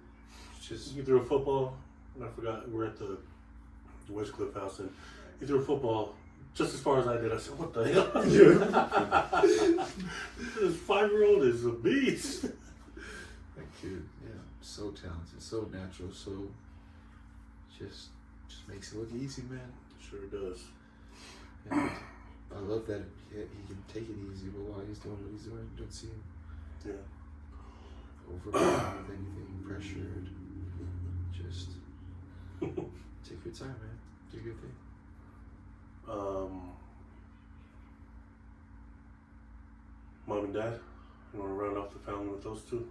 Just, He threw a football, and I forgot, we're at the West Cliff house, and he threw a football just as far as I did. I said, what the hell? This 5-year-old is a beast. That kid, so talented, so natural, so just makes it look easy, man. Sure does. And I love that he can take it easy, but while he's doing what he's doing, you don't see him. Yeah. overwhelmed with anything, pressured. Just take your time, man. Do your thing. Mom and dad. You want to round off the family with those two?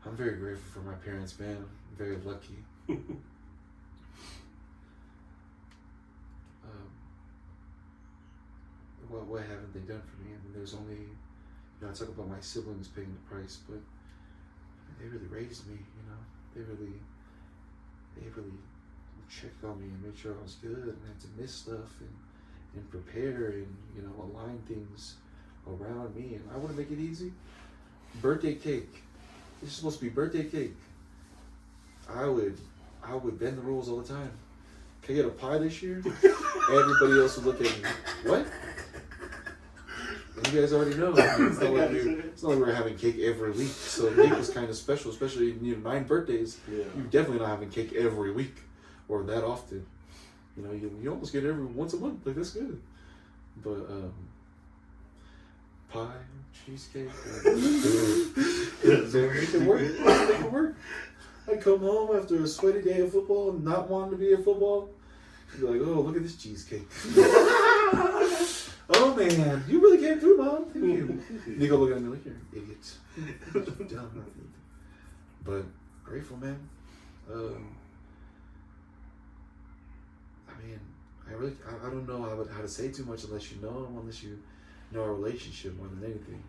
I'm very grateful for my parents, man. I'm very lucky. What haven't they done for me? I mean, there's only, I talk about my siblings paying the price, but they really raised me, They really checked on me and made sure I was good and had to miss stuff and prepare and, align things around me. And I want to make it easy. Birthday cake. This is supposed to be birthday cake. I would bend the rules all the time. Can I get a pie this year? Everybody else would look at me. What? And you guys already know. It's not like we're having cake every week. So cake was kind of special, especially 9 birthdays. Yeah. You're definitely not having cake every week or that often. You almost get it every once a month. Like, that's good. But pie, cheesecake, make it work. I come home after a sweaty day of football and not wanting to be at football. You're like, oh, look at this cheesecake. Oh man, you really came through, Mom. Thank you. Nico looking at me like, you're an idiot. Dumb. But grateful, man. I don't know how to say too much unless you know him, unless you know our relationship more than anything.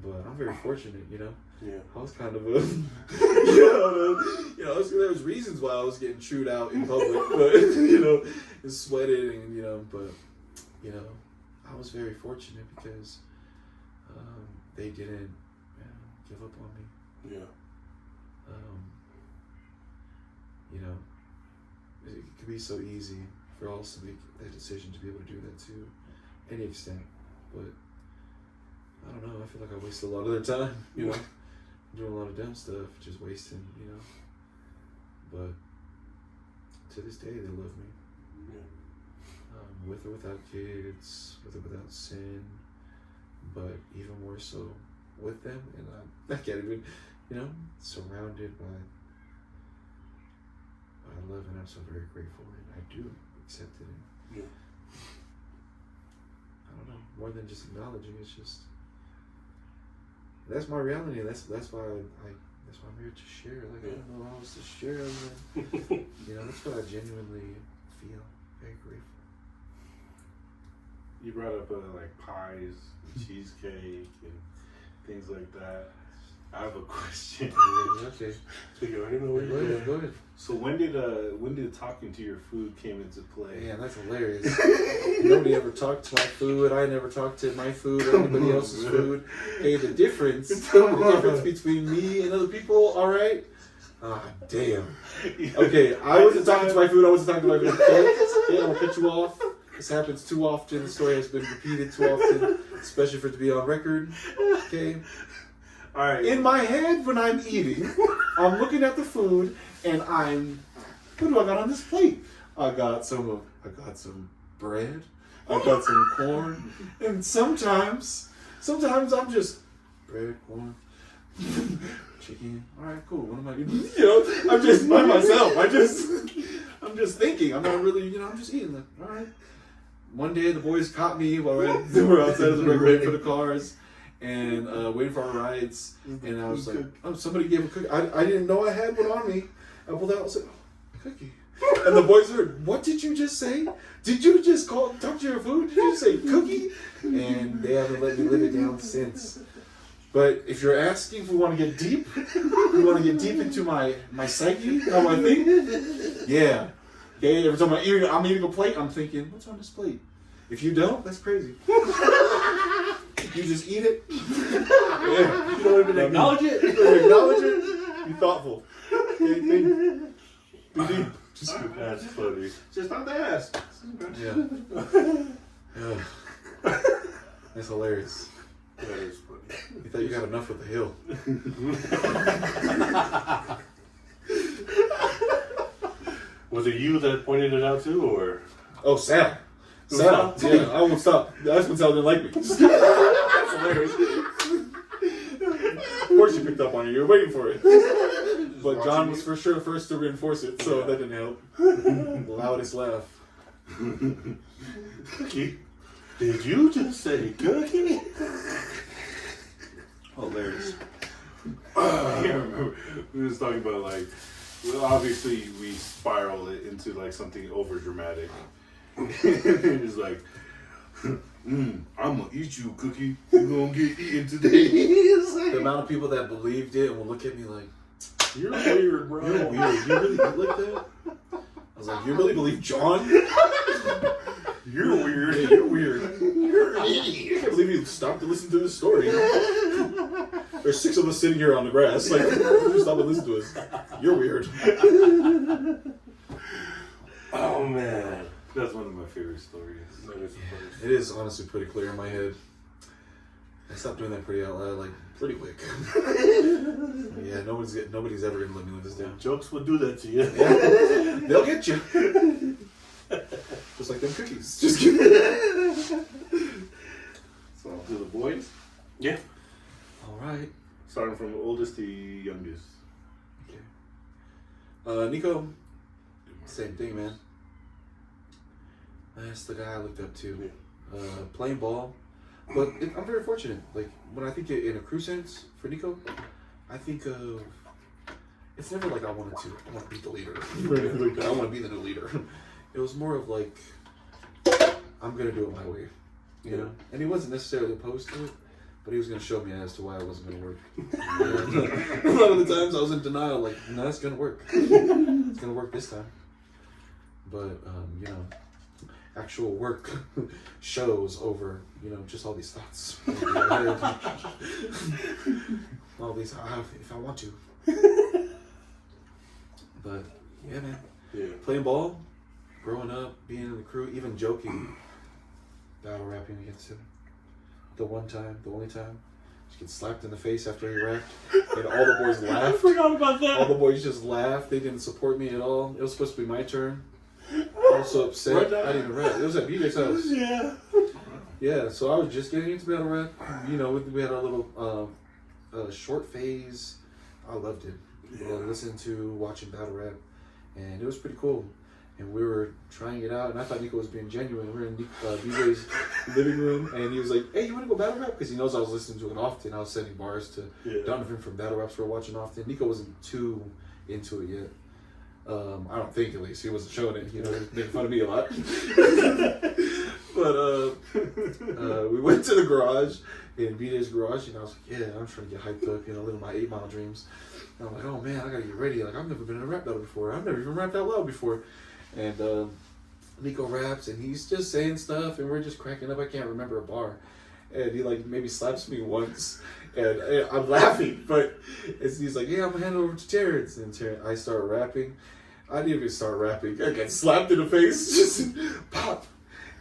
But I'm very fortunate, Yeah. I was kind of a, there was reasons why I was getting chewed out in public, but, and sweated and, but, I was very fortunate because they didn't give up on me. Yeah. It could be so easy for us to make that decision to be able to do that to any extent, but I don't know, I feel like I wasted a lot of their time, doing a lot of dumb stuff, just wasting, but to this day they love me. Yeah. With or without kids, with or without sin, but even more so with them, and I can't even, surrounded by love, and I'm so very grateful, and I do accept it. And Yeah. I don't know, more than just acknowledging, it's just that's my reality. That's why I'm here to share. Like, I don't know how else to share. That's what I genuinely feel. Very grateful. You brought up like pies, and cheesecake, and things like that. I have a question. Okay. So you already know where you're going. Go ahead. So when did talking to your food came into play? Man, that's hilarious. Nobody ever talked to my food. I never talked to my food or anybody else's food. Hey, the difference between me and other people, all right? Ah, damn. Okay, I wasn't talking to my food. Okay, I'm going to cut you off. This happens too often. The story has been repeated too often, especially for it to be on record. Okay? All right. In my head, when I'm eating, I'm looking at the food, and what do I got on this plate? I got some bread. I got some corn, and sometimes I'm just bread, corn, chicken. All right, cool. What am I eating? I'm just by myself. I'm just thinking. I'm not really, I'm just eating. Like, all right. One day the boys caught me while we're outside of the rig waiting for the cars. And waiting for our rides, and I was like, oh, somebody gave a cookie. I didn't know I had one on me. I pulled out, I was like, oh, cookie. And the boys heard, what did you just say? Did you just talk to your food? Did you say cookie? And they haven't let me live it down since. But if you're asking if we want to get deep, into my psyche, how I think, yeah. Okay, every time I'm eating a plate, I'm thinking, what's on this plate? If you don't, that's crazy. You just eat it. Yeah. You don't even acknowledge it. Be thoughtful. Okay, be deep. That's funny. Just on the ass. Yeah. That's hilarious. That is funny. You thought you got enough with the hill. Was it you that pointed it out too, or? Oh, Sal. Yeah, I won't stop. That's when Sal didn't like me. That's hilarious. picked up on you. You were waiting for it. But John was for sure the first to reinforce it, so that didn't help. Loudest laugh. Cookie, did you just say cookie? Hilarious. I remember we was talking about like, well, obviously we spiral it into like something over dramatic. It's like, I'm gonna eat you, Cookie. You gonna get eaten today. It's like, The amount of people that believed it and will look at me like, You're weird, bro. you're weird. You really think like that? I was like, you really believe John? You're weird. Yeah, you're weird. you're an I idiot. can't believe you stopped to listen to this story. There's 6 of us sitting here on the grass. Like, you stop and listen to us. You're weird. Oh man. That's one of my favorite stories. That is the first. It is honestly pretty clear in my head. I stopped doing that pretty out loud, like pretty quick. Yeah, nobody's ever gonna let me live this down. Jokes would do that to you. Yeah. They'll get you. Just like them cookies. Just kidding. So I'll do the boys. Yeah. All right. Starting from the oldest to youngest. Okay. Nico, same thing, man. That's the guy I looked up to. Playing ball. But I'm very fortunate. Like, when I think in a crew sense for Nico, I think of... It's never like I want to be the leader. I want to be the new leader. It was more of like, I'm going to do it my way. You know? And he wasn't necessarily opposed to it, but he was going to show me as to why it wasn't going to work. A lot of the times I was in denial, like, no, it's going to work. It's going to work this time. But, you know, actual work shows over, you know, just all these thoughts. All these, if I want to. But, yeah, man. Yeah. Playing ball, growing up, being in the crew, even joking, battle rapping against him. The one time, the only time, just get slapped in the face after he rapped, and all the boys I laughed. forgot about that. All the boys just laughed. They didn't support me at all. It was supposed to be my turn. I was so upset. I didn't even rap. It was at BJ's house. Yeah. Yeah, so I was just getting into battle rap. You know, we had our little short phase. I loved it. Listening to, watching battle rap, and it was pretty cool. And we were trying it out, and I thought Nico was being genuine. We were in BJ's living room, and he was like, "Hey, you want to go battle rap?" Because he knows I was listening to it often. I was sending bars to Donovan from battle raps we were watching often. Nico wasn't too into it yet. I don't think, at least. He wasn't showing it. You know, making fun of me a lot. But we went to the garage, in BJ's garage, and I was like, yeah, I'm trying to get hyped up, you know, living my 8 Mile dreams. And I'm like, oh man, I gotta get ready. Like, I've never been in a rap battle before. I've never even rapped out loud before. And Nico raps, and he's just saying stuff, and we're just cracking up. I can't remember a bar. And he, like, maybe slaps me once, and I'm laughing, but he's like, yeah, I'm gonna hand it over to Terrance. And I start rapping. I didn't even start rapping. I got slapped in the face, just pop.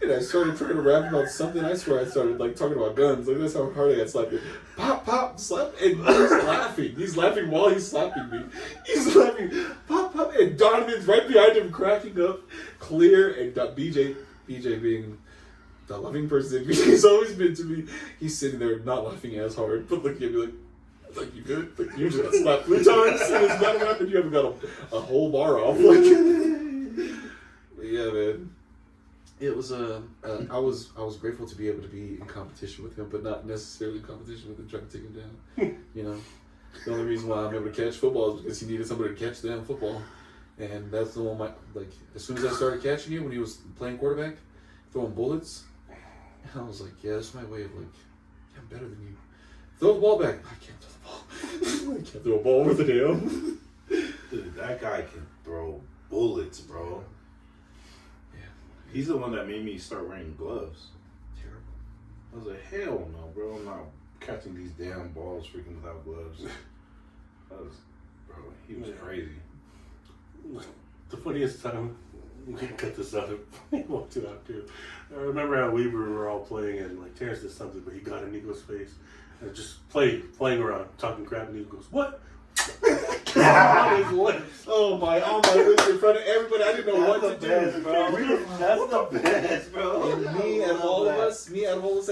And I started trying to rap about something. I swear I started like talking about guns. Like, that's how hard I got slapped. Pop, pop, slap. And he's laughing. He's laughing while he's slapping me. He's laughing. Pop, pop. And Donovan's right behind him cracking up. Clear. And BJ being the loving person he's always been to me, he's sitting there not laughing as hard, but looking at me like, you good? Like, you just got slapped 3 times in this battle rap and you haven't got a whole bar off. Like, yeah, man. It was I was grateful to be able to be in competition with him, but not necessarily in competition with him, trying to take him down. You know, the only reason why I'm able to catch football is because he needed somebody to catch the damn football, and that's the one. Like, as soon as I started catching it when he was playing quarterback, throwing bullets, and I was like, yeah, that's my way of like, yeah, I'm better than you. Throw the ball back. I can't throw the ball. I can't throw a ball with a damn. Dude, that guy can throw bullets, bro. He's the one that made me start wearing gloves. Terrible. I was like, hell no, bro. I'm not catching these damn balls freaking without gloves. He was crazy. The funniest time, we can cut this out. He walked it out too. I remember how we were all playing, and like Terrance did something, but he got in Nico's face and just playing around, talking crap, and Nico goes, "What?" on his lips. Oh my, on my lips in front of everybody. I didn't know what to do. Bro. That's the best, bro. And me and all of us at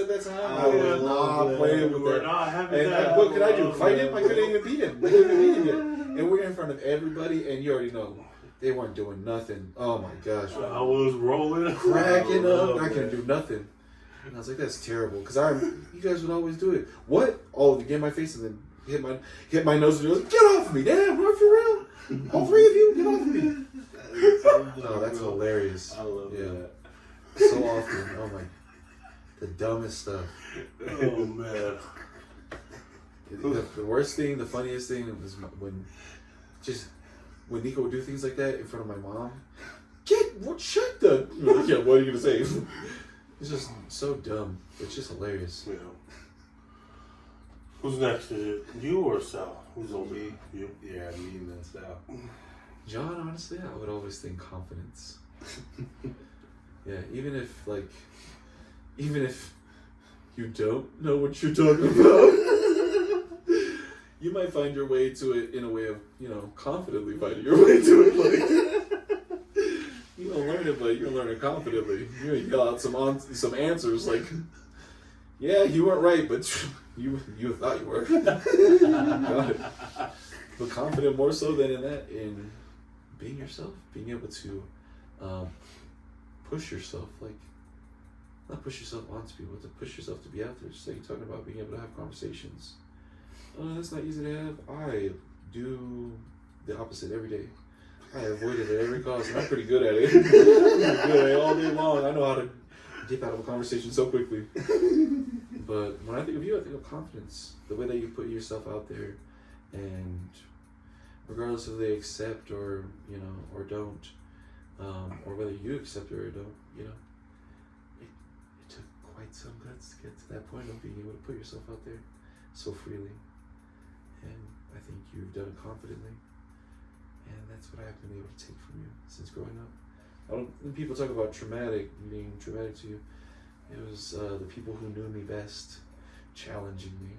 that time, I Oh, was not playing with We're that. not having And that. what could I do? Fight him? I couldn't even beat him. And we're in front of everybody, and you already know they weren't doing nothing. Oh my gosh, I was rolling, cracking up. I couldn't do nothing. And I was like, that's terrible, because you guys would always do it. What? Oh, they get in my face and then hit my nose and like, get off of me, damn, bro, for real. All three of you, get off of me. Oh, that's hilarious. I love that. So often. Oh my, the dumbest stuff. Oh man. The worst thing, the funniest thing was when Nico would do things like that in front of my mom. Shut the. Yeah, what are you gonna say? It's just so dumb. It's just hilarious. Yeah. Who's next? Is it you or Sal? Who's older? Me. You. Yeah, me and then Sal. John, honestly, I would always think confidence. Yeah, even if you don't know what you're talking about, you might find your way to it in a way of, confidently finding your way to it. Like, you don't learn it, but you're learning confidently. You're gonna yell out some answers like, yeah, you weren't right, but you thought you were. Got it. But confident more so than in being yourself, being able to push yourself, like not push yourself onto people, but to push yourself to be out there. Just like you're talking about being able to have conversations. That's not easy to have. I do the opposite every day. I avoid it at every cost, and I'm pretty good at it. I'm good at it all day long. I know how to dip out of a conversation so quickly. But when I think of you, I think of confidence. The way that you put yourself out there, and regardless if they accept or don't, or whether you accept it or don't, it took quite some guts to get to that point of being able to put yourself out there so freely. And I think you've done it confidently. And that's what I've been able to take from you since growing up. When people talk about being traumatic to you, it was the people who knew me best challenging me,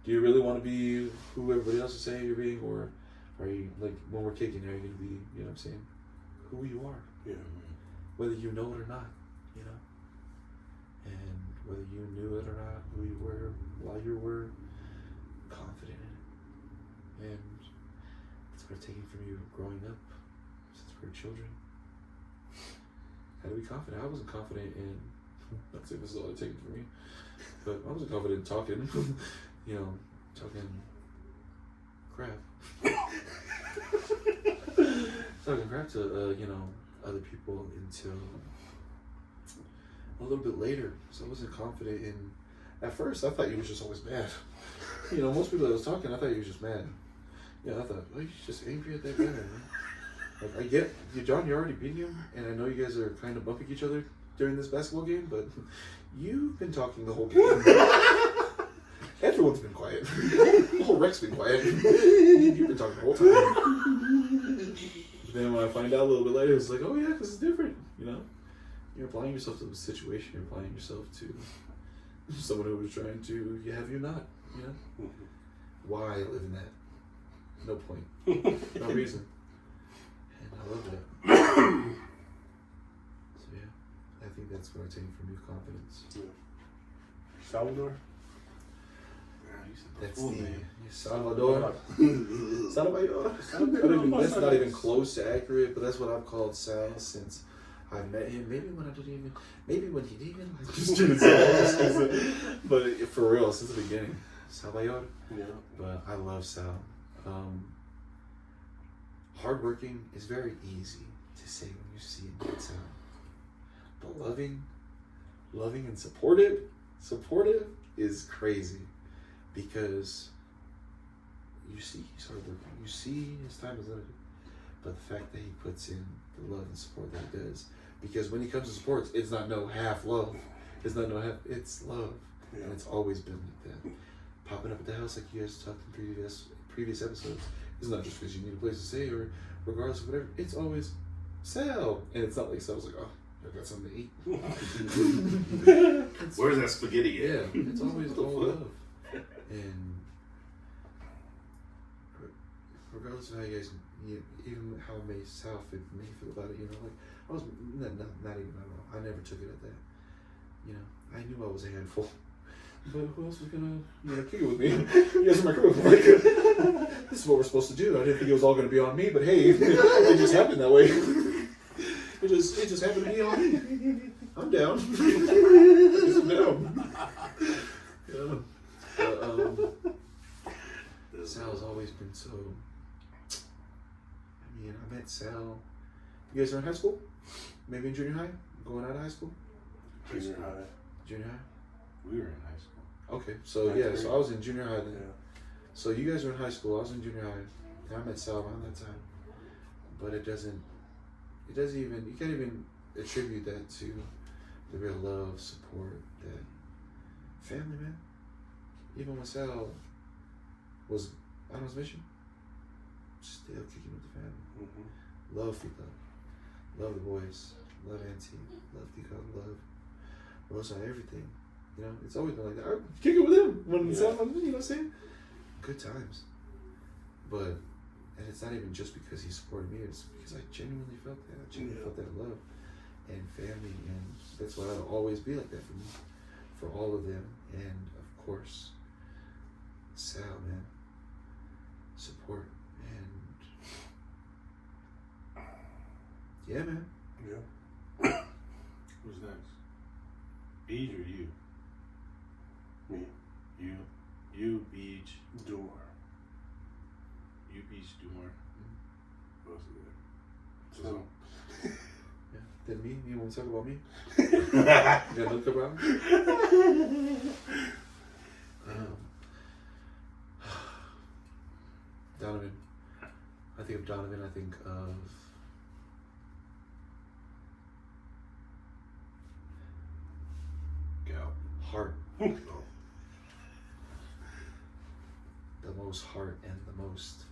Do you really want to be who everybody else is saying you're being, or are you, like, when we're kicking, are you going to be, what I'm saying, who you are? Yeah. Whether you know it or not, And whether you knew it or not, who you were, why you were confident in it. And that's what I've taken from you growing up since we were children. How to be confident. I wasn't confident in, not saying this is all I've taken from me, but I wasn't confident in talking, talking crap. Talking crap to, other people until a little bit later. So I wasn't confident in, at first I thought you was just always mad. Most people that was talking, I thought you was just mad. I thought, you're just angry at that guy, man. Like, I get you, John, you're already beating him, and I know you guys are kind of bumping each other during this basketball game, but you've been talking the whole game. Everyone's been quiet. The whole rec's been quiet. You've been talking the whole time. But then when I find out a little bit later, it's like, oh yeah, because it's different, You're applying yourself to the situation. You're applying yourself to someone who was trying to have you not, Why live in that? No point. No reason. And I love that. So yeah, I think that's what I'm taking from you, confidence. Yeah. Salvador? That's Cool, the man. Salvador. Salvador. That's not even close to accurate, but that's what I've called Sal since I met him. Maybe when he didn't even. Just kidding. But for real, since the beginning, Salvador. Yeah. But I love Sal. Hardworking is very easy to say when you see it in Sal. But loving and supportive is crazy, because you see he's hardworking. You see his time is limited. But the fact that he puts in the love and support that he does, because when he comes to sports, it's not no half love. It's not no half. It's love, and it's always been like that. Popping up at the house like you guys talked in previous episodes. It's not just because you need a place to stay or regardless of whatever. It's always Sal, and it's not like Sal's like, oh, I got something to eat. Where's that spaghetti at? Yeah, it's always all love. And regardless of how you guys, even how Sal may feel about it, like, I was not even at all. I never took it at that. I knew I was a handful. But who else was gonna, kick it with me? You guys are my crew. Like, this is what we're supposed to do. I didn't think it was all gonna be on me, but hey, it just happened that way. It just happened to be on me. I'm down. I'm down. Sal's always been so. I met Sal. You guys are in high school? Maybe in junior high? Going out of high school? Junior high. Junior high? We were in high school. Okay, so so I was in junior high then. Yeah. So you guys were in high school, I was in junior high, and I met Sal around that time. But you can't even attribute that to the real love, support, that family, man. Even when Sal was on his mission, still kicking with the family. Mm-hmm. Love Fika, love the boys, love Auntie, love Fika, love Rosa, everything. It's always been like that. I kick it with him when Sal, you know what I'm saying? Good times. And it's not even just because he supported me, it's because I genuinely felt that. I genuinely felt that love and family, and that's why it'll always be like that for me, for all of them. And of course, Sal, man, support, and yeah, man. Yeah. Who's next? Beej or you? Me. You, Beej. Door. You, Beej, Dumar. What else is there? So, yeah. Then me? You want to talk about me? You got nothing about me? Donovan. I think of Donovan, I think of Gal. heart. The most heart and the most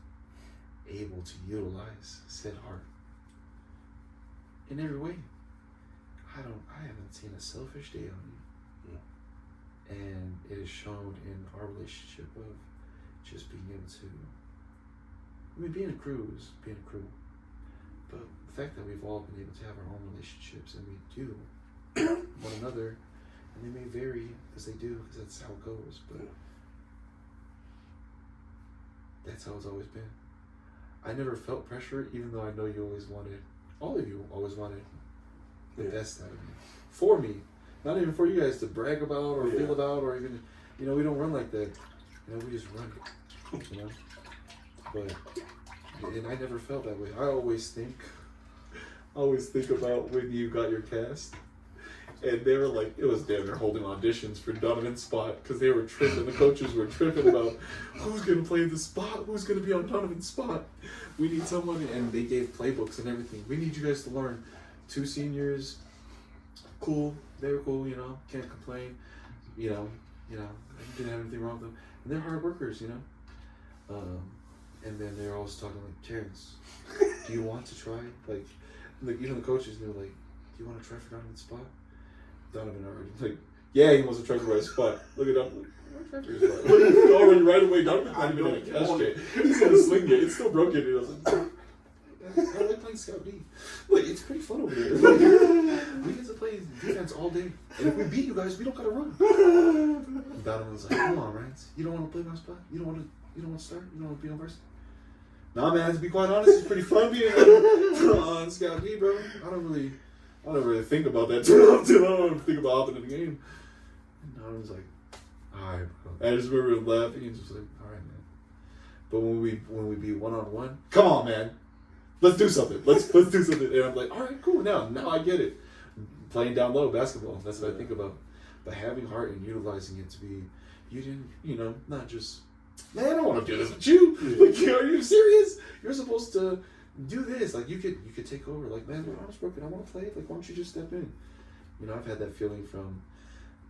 able to utilize said heart in every way. I haven't seen a selfish day on you. And it is shown in our relationship of just being able to, being a crew is being a crew. But the fact that we've all been able to have our own relationships, and we do one another, and they may vary because they do, because that's how it goes, but that's how it's always been. I never felt pressure, even though I know you always wanted, all of you always wanted the best out of me. For me. Not even for you guys to brag about or feel about, or even, we don't run like that. We just run it, But, and I never felt that way. I always think about when you got your cast, and they were like, it was damn near holding auditions for Donovan's spot, because they were tripping, the coaches were tripping about who's going to play the spot, who's going to be on Donovan's spot. We need someone, and they gave playbooks and everything. We need you guys to learn. 2 seniors, cool, they were cool, can't complain, didn't have anything wrong with them, and they're hard workers, and then they're always talking like, Terrance, do you want to try? Like even the coaches, they were like, do you want to try for Donovan's spot? Donovan already yeah, he wants to try for my spot. Look it up. Already right away, Donovan's not even in a cast yet. He's gonna sling it. It's still broken. And I was like, I like playing Scout D. It's pretty fun over here. We get to play defense all day. And if we beat you guys, we don't gotta run. And Donovan's like, come on, Rance. You don't want to play my spot? You don't want to start? You don't want to be on varsity? Nah, man, to be quite honest, it's pretty fun being on Scout D, bro. I don't really think about that too often. I don't think about hopping in the game. And Donovan's like, alright, bro. I just remember laughing and just like, alright, man. But when we be one-on-one, come on, man. Let's do something. Let's do something. And I'm like, all right, cool. Now I get it. Playing down low basketball. That's what I think about. But having heart and utilizing it to be, you didn't, not just, man, I don't want to do this with you. Like, are you serious? You're supposed to do this. Like, you could take over. Like, man, my arm's broken. I want to play. Like, why don't you just step in? I've had that feeling from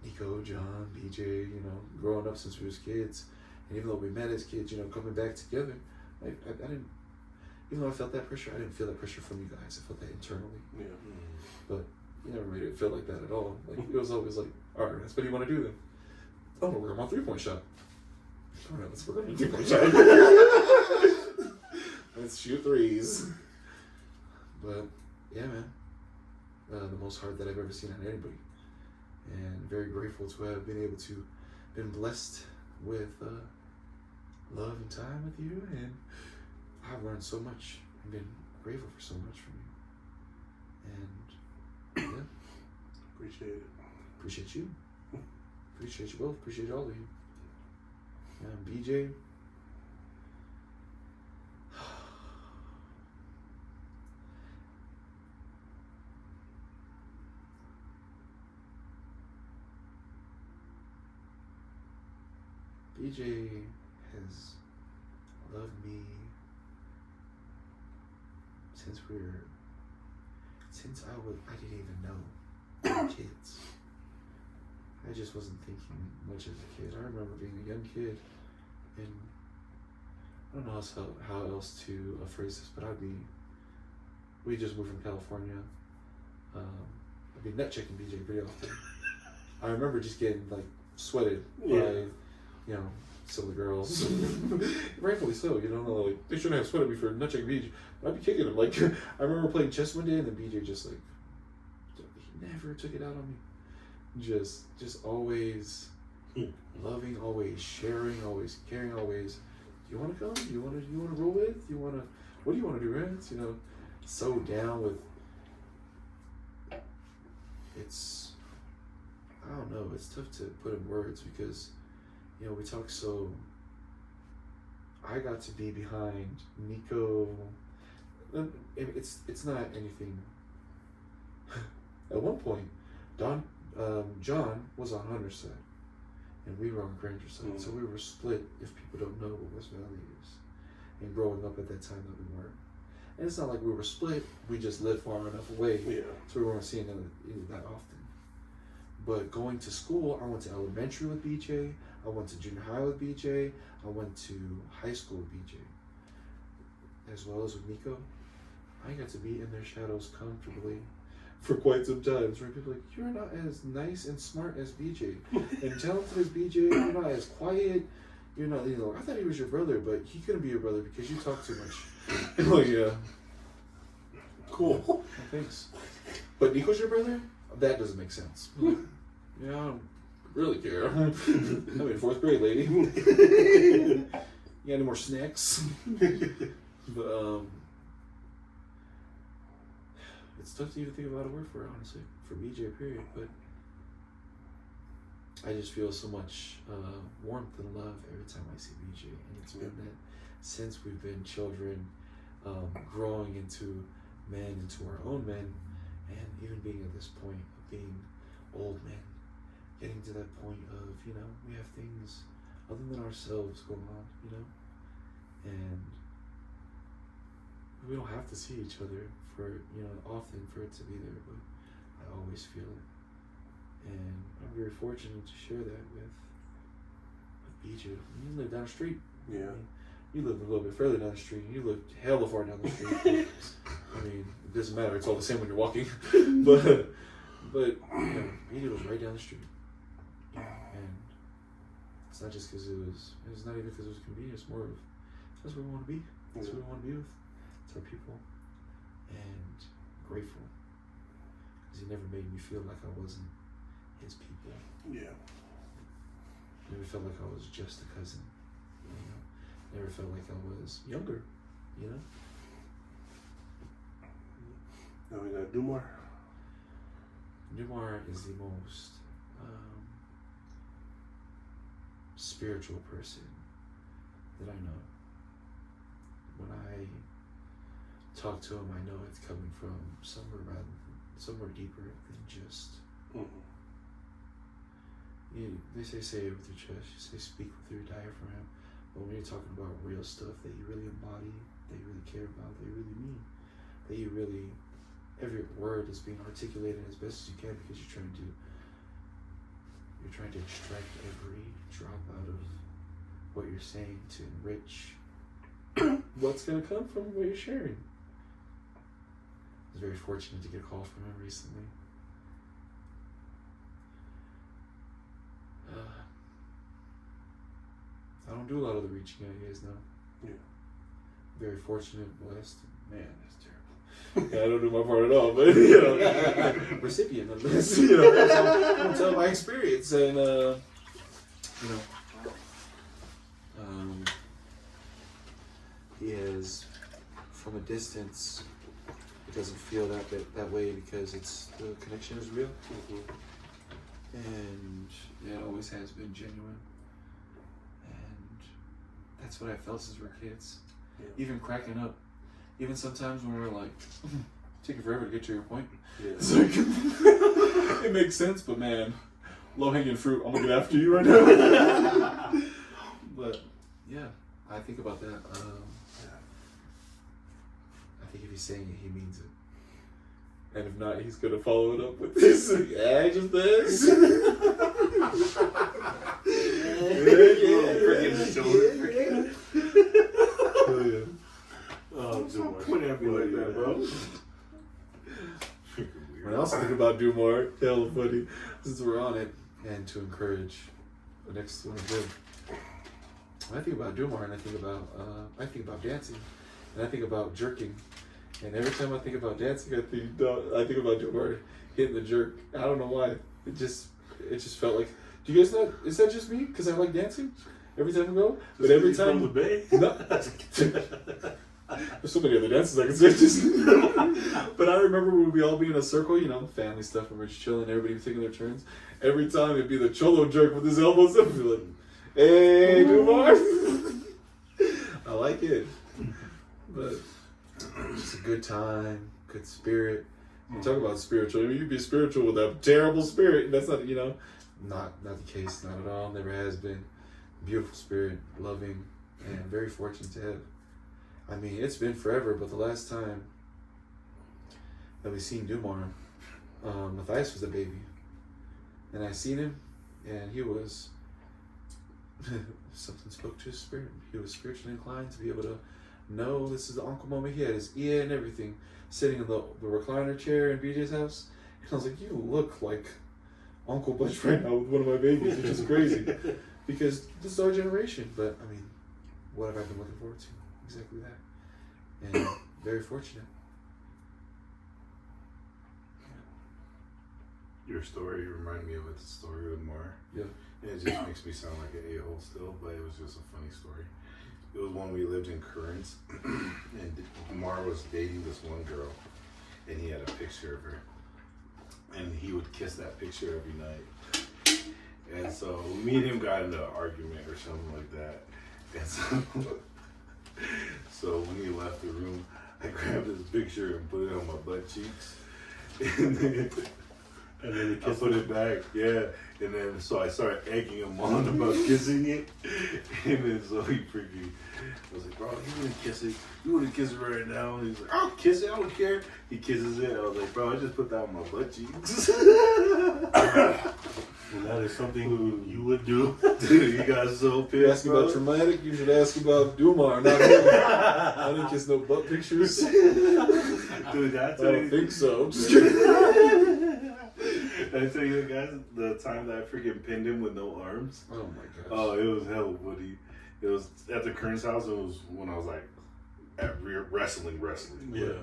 Nico, John, BJ. Growing up since we was kids, and even though we met as kids, coming back together, I didn't. Even though I felt that pressure, I didn't feel that pressure from you guys. I felt that internally. Yeah. But you never made it feel like that at all. Like, it was always like, all right, that's what do you want to do then? Oh, we're going to 3-point shot. All right, let's work on a 2-point shot. Let's shoot threes. But yeah, man, the most heart that I've ever seen on anybody, and very grateful to have been able to been blessed with love and time with you, and I've learned so much and been grateful for so much from you. And yeah, Appreciate it. appreciate you. Appreciate you both. Appreciate all of you. And BJ. BJ has loved me since I didn't even know we were kids. I just wasn't thinking much as a kid. I remember being a young kid, and I don't know how else to phrase this, but we just moved from California. I'd be nut checking BJ pretty often. I remember just getting like sweated by, some of the girls. Rightfully so, like they shouldn't have sweated me for nut checking BJ. But I'd be kicking him. Like I remember playing chess one day, and then BJ just like he never took it out on me. Just always loving, always sharing, always caring, always. Do you want to come? Do you want to roll with? What do you want to do, Rance? So down with. It's, I don't know. It's tough to put in words because, we talk so. I got to be behind Nico. It's not anything. At one point, John was on Hunter's side, and we were on Granger's side. Mm-hmm. So we were split. If people don't know what West Valley is, and growing up at that time that we weren't. And it's not like we were split. We just lived far enough away, so we weren't seeing it that often. But going to school, I went to elementary with BJ. I went to junior high with BJ. I went to high school with BJ, as well as with Nico. I got to be in their shadows comfortably for quite some time. So people are like, you're not as nice and smart as BJ, and talented as BJ. You're not as quiet. You're not, I thought he was your brother, but he couldn't be your brother because you talk too much. Oh yeah. Cool. Thanks. But Nico's your brother? That doesn't make sense. Yeah, I don't really care. I'm in 4th grade, lady. You got any more snacks? But it's tough to even think about a word for it, honestly, for BJ, period. But I just feel so much warmth and love every time I see BJ, and it's been that since we've been children, growing into men, into our own men, and even being at this point of being old men, getting to that point of, we have things other than ourselves going on, and we don't have to see each other for, often for it to be there, but I always feel it. And I'm very fortunate to share that with BJ. You live down the street. Yeah. You live a little bit further down the street. You live hella far down the street. It doesn't matter. It's all the same when you're walking. but BJ was right down the street. And it's not just because it's not even because it was convenient. It's more of, that's where we want to be. That's who we want to be with. It's our people. And grateful. Because he never made me feel like I wasn't his people. Yeah. Never felt like I was just a cousin. Never felt like I was younger. Now we got Dumar. Dumar is the most spiritual person that I know. When I talk to him, I know it's coming from somewhere deeper than just. Mm-hmm. They say it with your chest. You say speak with your diaphragm. But when you're talking about real stuff that you really embody, that you really care about, that you really mean, that you really, every word is being articulated as best as you can because you're trying to extract every drop out of what you're saying to enrich what's going to come from what you're sharing. I was very fortunate to get a call from him recently. I don't do a lot of the reaching out, you guys know. Yeah. very fortunate, blessed. Man, that's terrible. Yeah, I don't do my part at all, but you know, recipient of this. You know, so I'm telling my experience, and you know, he is from a distance. It doesn't feel that way because the connection is real, and yeah, it always has been genuine, and that's what I felt since we were kids. Yeah. Even cracking up, even sometimes when we're like, taking forever to get to your point. Yeah. It's like, it makes sense, but man, low hanging fruit. I'm gonna get after you right now. But yeah, I think about that. I think if he's saying it, he means it. And if not, he's gonna follow it up with this. Yeah, just this. Point at me like that, bro. When I also think about do more, hell funny, since we're on it, and to encourage the next one to do. When I think about do more, and I think about dancing, and I think about jerking, and every time I think about dancing, I think about do more hitting the jerk. I don't know why. It just felt like. Do you guys not? Is that just me? Because I like dancing every time I go. But every time from the bay. No. There's so many other dances I can say. But I remember when we'd all be in a circle, you know, family stuff, and we're just chilling, everybody taking their turns. Every time it'd be the cholo jerk with his elbows up, and be like, hey, do more. I like it. But it's a good time, good spirit. You talk about spiritual. I mean, you be spiritual with a terrible spirit. That's not, you know, not the case, not at all. Never has been. Beautiful spirit, loving, and very fortunate to have. I mean, it's been forever, but the last time that we seen Dumar, Matthias was a baby. And I seen him, and he was, something spoke to his spirit. He was spiritually inclined to be able to know this is the uncle moment. He had his ear and everything, sitting in the recliner chair in BJ's house. And I was like, you look like Uncle Butch right now with one of my babies, which is crazy. Because this is our generation. But, I mean, what have I been looking forward to? Exactly that. And very fortunate. Your story reminded me of a story with Mar. Yeah. And it just makes me sound like an a-hole still, but it was just a funny story. It was when we lived in Currents, and Mar was dating this one girl, and he had a picture of her. And he would kiss that picture every night. And so me and him got into an argument or something like that. And so when he left the room, I grabbed his picture and put it on my butt cheeks. And then I put it back, yeah. And then so I started egging him on about kissing it. And then so he freaking, I was like, bro, you wanna kiss it? You wanna kiss it right now? And he's like, I'll kiss it, I don't care. He kisses it. I was like, bro, I just put that on my butt cheeks. And that is something you would do. Dude, you got so pissed. Asking about traumatic, you should ask about Dumar, not me. I didn't kiss no butt pictures. Dude, I don't think so. Just kidding. Did I tell you guys the time that I freaking pinned him with no arms? Oh my gosh. Oh, it was hella funny. It was at the Kearns house. It was when I was like at wrestling. Yeah.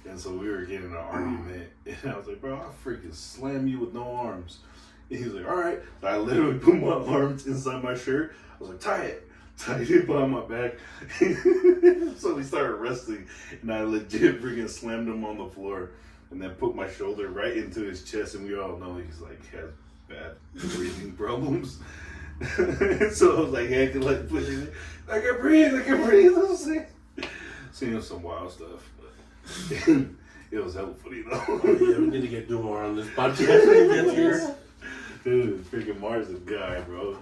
And so we were getting in an argument, and I was like, bro, I'll freaking slam you with no arms. And he was like, all right. So I literally put my arms inside my shirt. I was like, tie it behind my back. So we started wrestling, and I legit freaking slammed him on the floor, and then put my shoulder right into his chest. And we all know he's like has bad breathing problems. So I was like, hey, I could like pushing it. I can breathe. I was like, seeing some wild stuff, but it was hella funny though. Yeah, we need to get Dumar on this podcast when he gets here. Dude, freaking Mars is a guy, bro.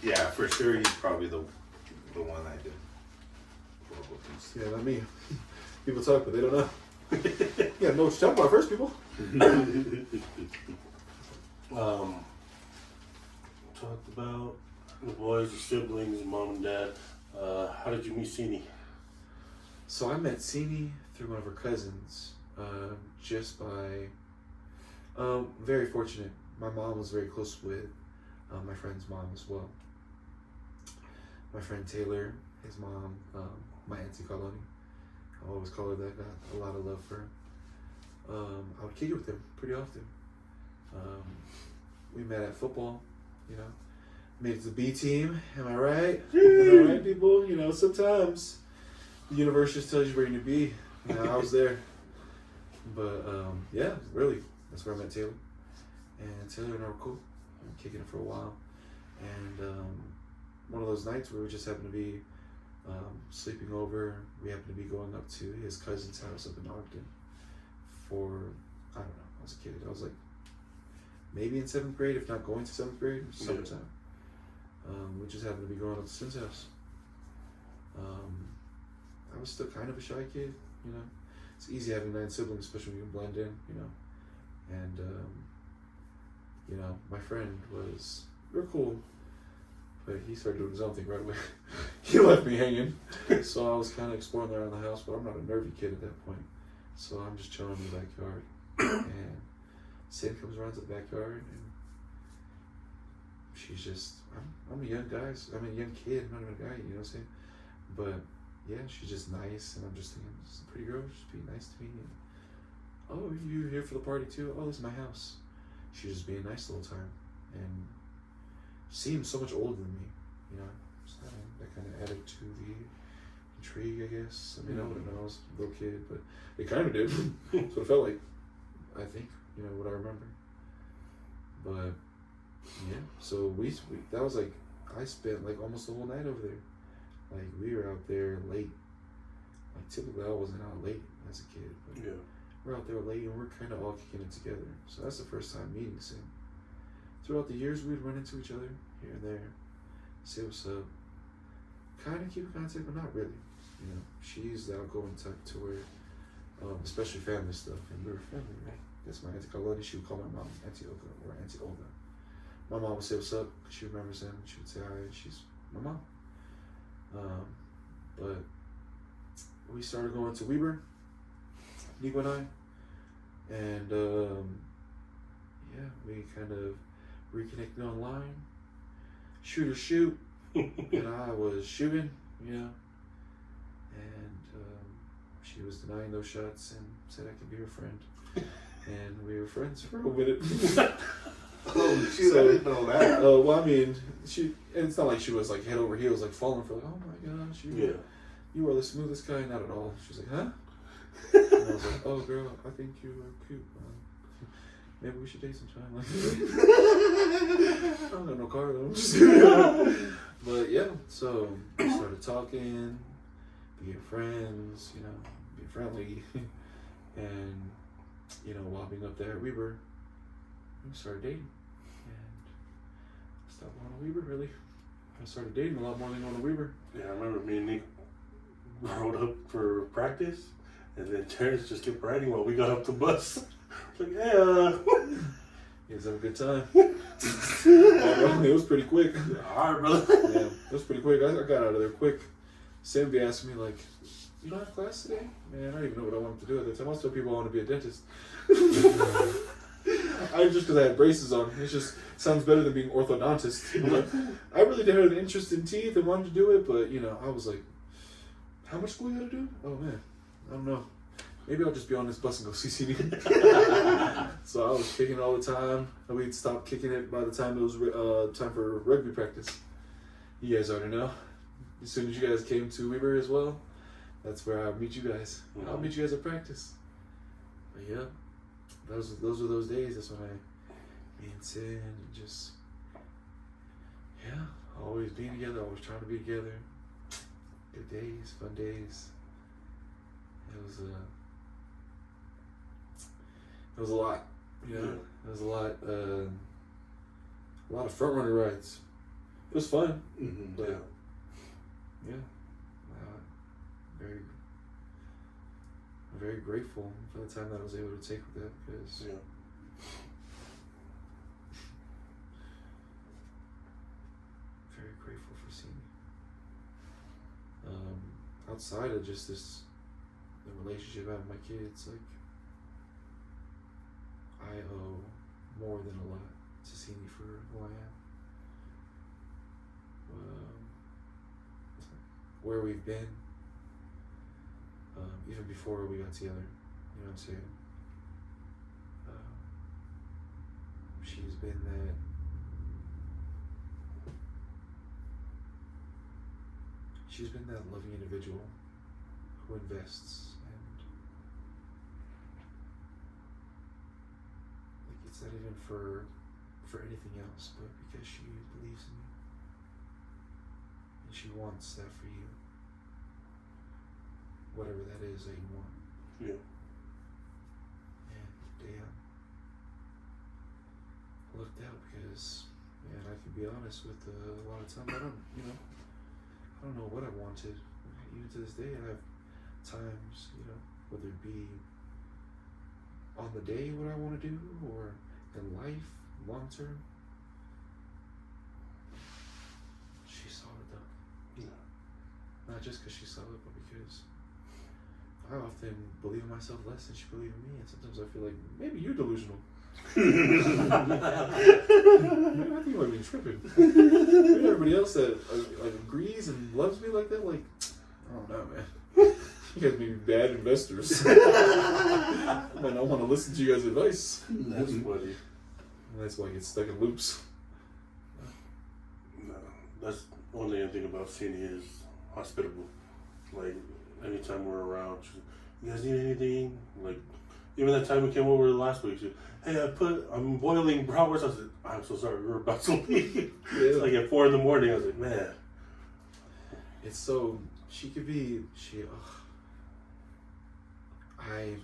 Yeah, for sure he's probably the one I did. Yeah, not me. People talk, but they don't know. Yeah, know what you're talking about first, people. Talked about the boys, the siblings, mom and dad. How did you meet Sini? So I met Sini through one of her cousins, just by, very fortunate. My mom was very close with my friend's mom as well. My friend Taylor his mom, my auntie Colony. I always call her that. Got a lot of love for her. I would kick it with him pretty often. We met at football, you know. Made it to the B team. Am I right? Am I right, people? You know, sometimes the universe just tells you where you need to be. You know, I was there. But yeah, really, that's where I met Taylor. And Taylor and I were cool. We were kicking it for a while. And one of those nights where we just happened to be sleeping over, we happened to be going up to his cousin's house up in Ogden for, I don't know, I was a kid. I was like maybe in 7th grade, if not going to 7th grade, summertime. We just happened to be going up to Sin's house. I was still kind of a shy kid, you know. It's easy having 9 siblings, especially when you blend in, you know. And, you know, my friend was, we were cool, but he started doing his own thing right away. He left me hanging. So I was kind of exploring around the house, but I'm not a nervy kid at that point. So I'm just chilling in the backyard. And Sin comes around to the backyard, and she's just, I'm a young guy, I'm a young kid, I'm not even a guy, you know what I'm saying? But yeah, she's just nice, and I'm just thinking, this is a pretty girl, she's being nice to me. And, oh, you here for the party too? Oh, this is my house. She's just being nice the whole time, and seems so much older than me, you know. So that kind of added to the intrigue, I guess. I mean, I wouldn't know, I was a little kid, but it kind of did. That's what it felt like, I think, you know, what I remember. But yeah, so we that was like, I spent like almost the whole night over there. Like, we were out there late. Like, typically I wasn't out late as a kid, but Yeah. we're out there late, and we're kind of all kicking it together. So that's the first time meeting Sin. Throughout the years, we'd run into each other here and there, say what's up, kind of keep in contact, but not really. You know, she's the outgoing type to where, especially family stuff, and we were family, right? That's my auntie Colony. She would call my mom Auntie Olga or Auntie Olga. My mom would say what's up, because she remembers them. She would say hi, she's my mom. But we started going to Weber, Nico and I, and yeah, we kind of reconnected online, shoot or shoot, and I was shooting, you know, and she was denying those shots and said I could be her friend, and we were friends for a minute. Oh, shoot, I didn't know that. Well, I mean, and it's not like she was like head over heels, like falling for like, oh my gosh, you are the smoothest guy. Not at all. She was like, huh? And I was like, oh girl, I think you are cute. Maybe we should date sometime. Like, I don't have no car though. Just kidding. But yeah, so we started talking, being friends, you know, being friendly, and you know, while being up there at Weber, we started dating. And I stopped going to Weber, really. I started dating a lot more than going to Weber. Yeah, I remember me and Nick rode up for practice, and then Terrance just kept riding while we got up the bus. Like, hey, You guys have a good time. It was pretty quick. all right, brother. Yeah, it was pretty quick. I got out of there quick. Sam be asking me, like, you don't have class today? Man, I don't even know what I wanted to do at the time. I was telling people I want to be a dentist. I just because I had braces on. It just sounds better than being orthodontist. You know? I really did have an interest in teeth and wanted to do it, but you know, I was like, how much school you gotta do? Oh man, I don't know. Maybe I'll just be on this bus and go CCD. So I was kicking it all the time. And we'd stop kicking it by the time it was time for rugby practice. You guys already know. As soon as you guys came to Weber as well, that's where I'll meet you guys. Mm-hmm. I'll meet you guys at practice. But yeah, those were those days. That's when I me and Sin and just, yeah, always being together, always trying to be together. Good days, fun days. It was a lot, you know. Yeah. It was a lot of front runner rides. It was fun, but yeah, I'm very grateful for the time that I was able to take with that, because very grateful for seeing me. Outside of just the relationship I have with my kids, like, I owe more than a lot to see me for who I am. where we've been, even before we got together. You know what I'm saying? She's been that. She's been that loving individual who invests, and like it's not even for anything else, but because she believes in me and she wants that for you, whatever that is that you want. Yeah. And damn, I looked out because, man, I can be honest with a lot of times I don't know what I wanted. Even to this day, I have times, whether it be on the day what I want to do or in life, long term. She saw it though. Yeah. Not just because she saw it, but because I often believe in myself less than she believes in me, and sometimes I feel like maybe you're delusional. Man, I think you might be tripping. Maybe everybody else that like agrees and loves me like that, like, I don't know, man. You guys may be bad investors. I might not want to listen to you guys' advice. That's funny. And that's why I get stuck in loops. No, that's one thing I think about Cindy is hospitable. Like, anytime we're around, she's, you guys need anything? Like, even that time we came over last week, she, hey, I'm boiling bratwurst. I was like, I'm so sorry, we were about to leave. Yeah. It's like at 4 a.m. I was like, man. It's so,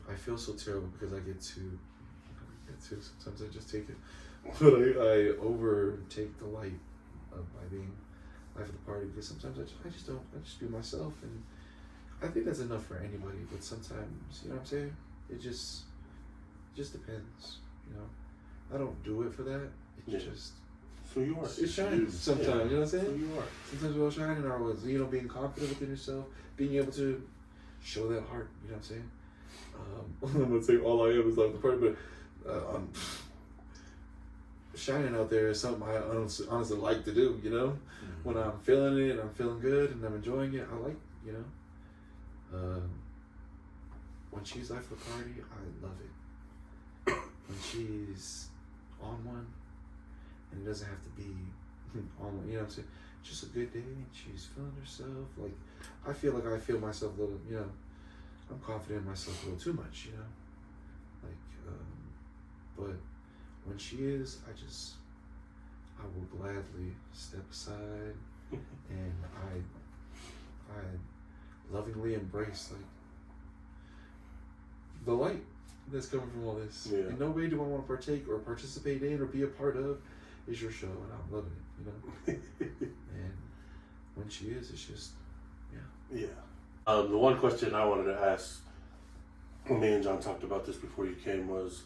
I feel so terrible because I get to, sometimes I just take it. But I overtake the light by being life of the party because sometimes I just be myself, and I think that's enough for anybody, but sometimes, you know what I'm saying? It just depends, I don't do it for that. It's just. So you are. It shines sometimes, you know what I'm saying? So you are. Sometimes we'll shine in our ways, being confident within yourself, being able to show that heart, you know what I'm saying? I'm gonna say all I am is life of the party, but shining out there is something I honestly like to do, Mm-hmm. When I'm feeling it, I'm feeling good, and I'm enjoying it, I like, when she's life of the party, I love it. When she's on one, and it doesn't have to be on one, you know what I'm saying? Just a good day, and she's feeling herself, like, I feel myself a little, I'm confident in myself a little too much, but when she is, I will gladly step aside, and I lovingly embrace, like, the light that's coming from all this. Yeah. In no way do I want to partake or participate in or be a part of. It's your show, and I'm loving it, And when she is, it's just, yeah. Yeah. The one question I wanted to ask, when me and John talked about this before you came was,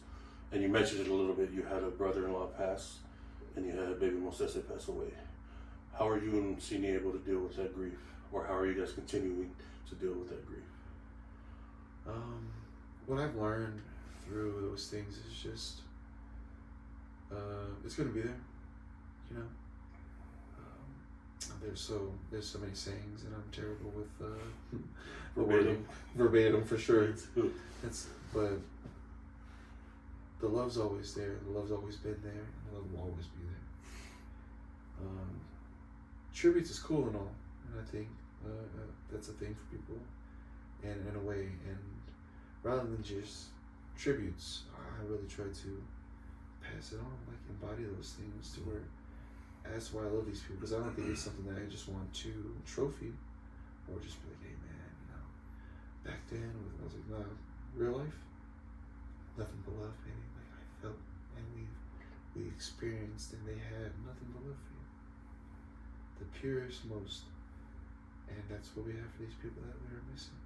and you mentioned it a little bit, you had a brother-in-law pass, and you had a baby Mosese pass away. How are you and Sini able to deal with that grief? Or how are you guys continuing to deal with that grief? What I've learned through those things is just, it's going to be there, There's so many sayings, and I'm terrible with verbatim for sure. But the love's always there. The love's always been there, and the love will always be there. Tributes is cool and all, and I think that's a thing for people, and in a way, and rather than just tributes, I really try to pass it on, like embody those things to where that's why I love these people, because I don't think it's something that I just want to trophy or just be like, hey man, back then I was like, nah, real life, nothing but love, baby. Like I felt, and we experienced, and they had nothing but love for you, the purest, most, and that's what we have for these people that we are missing.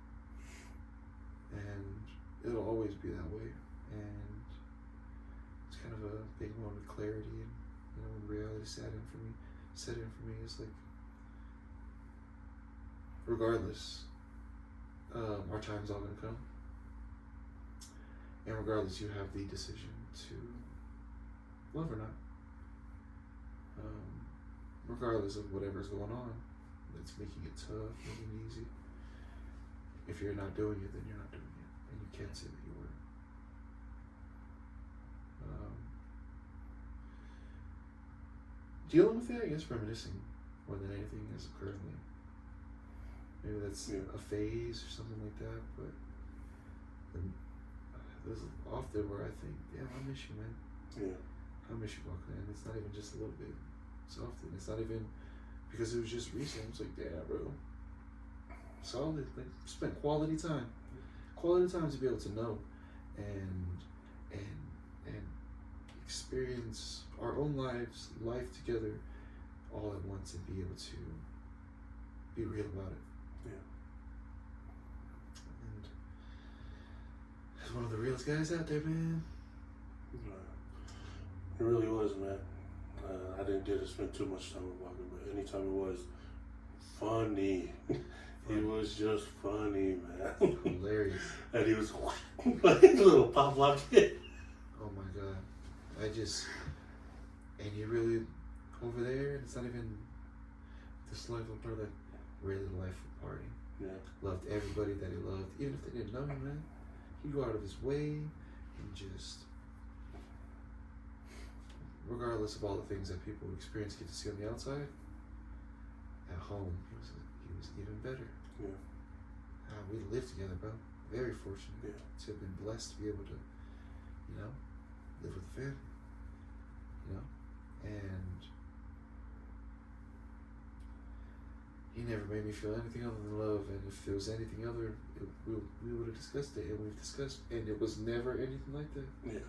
And it'll always be that way, and it's kind of a big moment of clarity, and when reality set in for me, it's like, regardless, our time's all gonna come, and regardless, you have the decision to love or not. Regardless of whatever's going on, that's making it tough, making it easy. If you're not doing it, then you're not doing it, and you can't say that you were. Dealing with it, I guess, reminiscing more than anything is currently. Maybe that's a phase or something like that, but there's often where I think, yeah, I miss you, man. Yeah. I miss you, Buckley, and it's not even just a little bit. It's often. It's not even because it was just recent. It's like, damn, bro. Solid. Like, spent quality time. Quality time to be able to know and experience our own life together all at once and be able to be real about it. Yeah. And he's one of the realest guys out there, man. It really was, man. I didn't get to spend too much time with Walker, but anytime it was funny. He was just funny, man. Hilarious. And he was like a little pop lock kid. Oh my god. And you really, over there, it's not even this life of part of that really life of party. Yeah. Loved everybody that he loved, even if they didn't know him, man. He'd go out of his way and just, regardless of all the things that people experience, get to see on the outside, at home, he was even better. Yeah. We lived together, bro. Very fortunate to have been blessed to be able to, live with the family. And he never made me feel anything other than love. And if there was anything other, we would have discussed it, and we've discussed, and it was never anything like that. Yeah.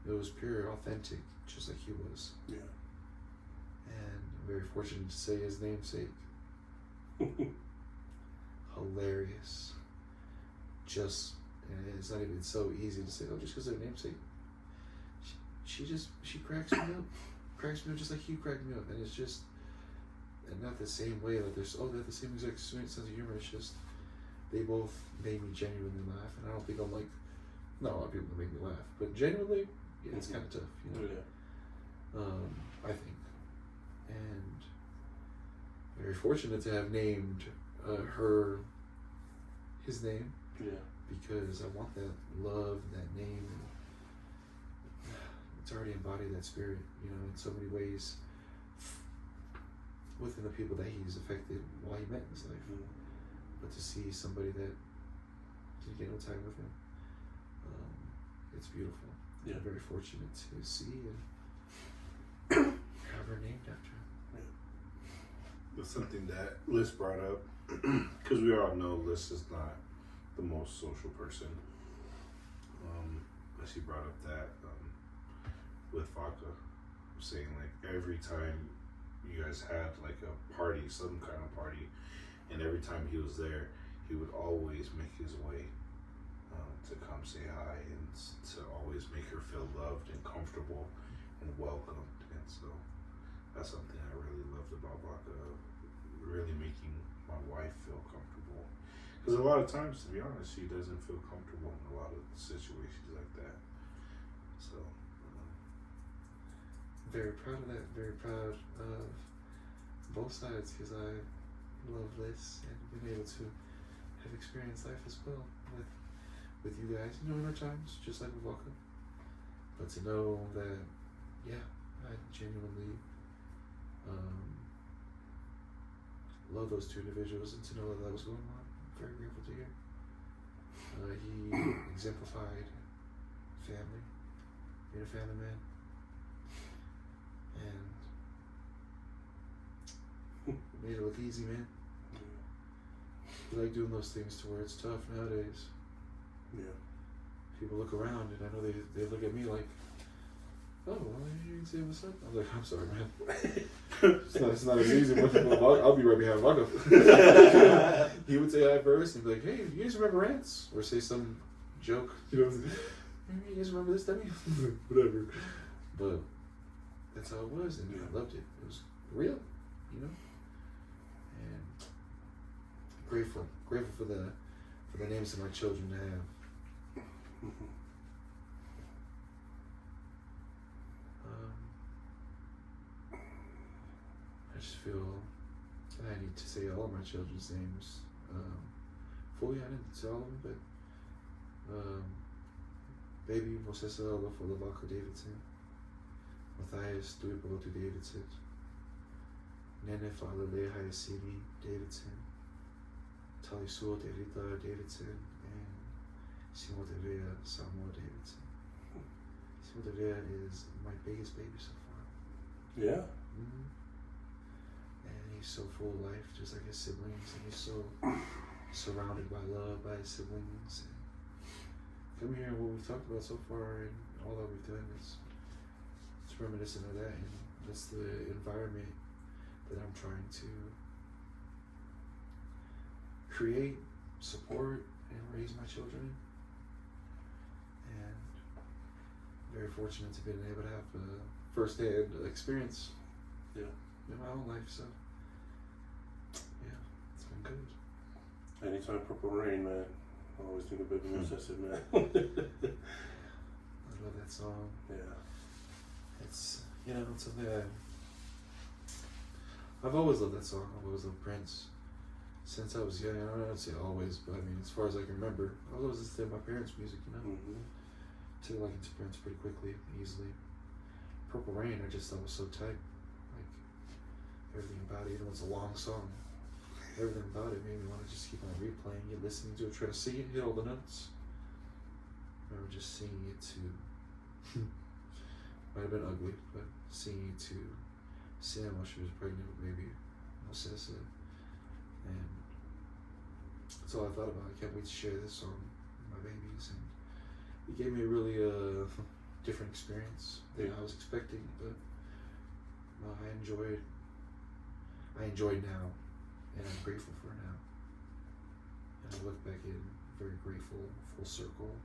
It was pure, authentic, just like he was. Yeah. And I'm very fortunate to say his namesake. Hilarious. And it's not even so easy to say, oh, just because they're namesake. She cracks me up. Cracks me up just like you cracked me up. And it's just, and not the same way, like they have the same exact sense of humor. It's just, they both made me genuinely laugh. And I don't think I'm like, not a lot of people that make me laugh, but genuinely, yeah, it's kind of tough, Yeah. I think. And very fortunate to have named his name. Yeah. Because I want that love, that name, and it's already embodied that spirit, in so many ways within the people that he's affected while he met in his life. Mm-hmm. But to see somebody that didn't get no time with him, it's beautiful. Yeah. I'm very fortunate to see and have her named after him. Yeah. That's something that Liz brought up, because we all know Liz is not the most social person. But she brought up that with vodka, saying like every time you guys had like a party, some kind of party, and every time he was there, he would always make his way to come say hi and to always make her feel loved and comfortable and welcomed. And so that's something I really loved about vodka, really making my wife feel comfortable. Because a lot of times, to be honest, she doesn't feel comfortable in a lot of situations like that. So, very proud of that. Very proud of both sides, because I love Liz and been able to have experienced life as well with you guys. In our times, just like with Walker. But to know that, I genuinely love those two individuals, and to know that was going on. Very grateful to hear. He exemplified family, being a family man, and made it look easy, man. You like doing those things to where it's tough nowadays. Yeah. People look around, and I know they look at me like, oh, well, you didn't say what's up. I was like, I'm sorry, man. It's not as easy. I'll be right behind Vodka. He would say hi first and be like, hey, you guys remember Rants? Or say some joke. You guys remember this, dummy? Whatever. But that's how it was, and I loved it. It was real, And grateful for the names of my children to have. I just feel children's names. Fully, I didn't tell them, but baby Mosesala Folavalka Davidson, Matthias Duipagotu Davidson, Nene Falale Hayasimi Davidson, Talisuo Derita Davidson, and Simotevea Samoa Davidson. Simotevea is my biggest baby so far. Yeah. Mm-hmm. And he's so full of life, just like his siblings, and he's so surrounded by love by his siblings. And come here, what we've talked about so far and all that we've done is it's reminiscent of that, and that's the environment that I'm trying to create, support, and raise my children in. And very fortunate to be able to have a first-hand experience, in my own life. So yeah, it's been good. Anytime Purple Rain, man. I always think of Baby Moses, man. I love that song. Yeah. It's it's something I've always loved that song. I've always loved Prince since I was young. I don't say always, but I mean as far as I can remember, I was always listening to my parents' music. Mm-hmm. Took like into Prince pretty quickly, easily. Purple Rain, I just thought was so tight. Like everything about it, even though it's a long song. Everything about it made me want to just keep on replaying it, listening to it, try to sing it, hit all the notes. I remember just singing it to, might have been ugly, but singing it to Sam while she was pregnant with baby Mosesa. And that's all I thought about. I can't wait to share this song with my babies. And it gave me a really different experience than I was expecting, but I enjoyed now. And I'm grateful for it now. And I look back in very grateful, full circle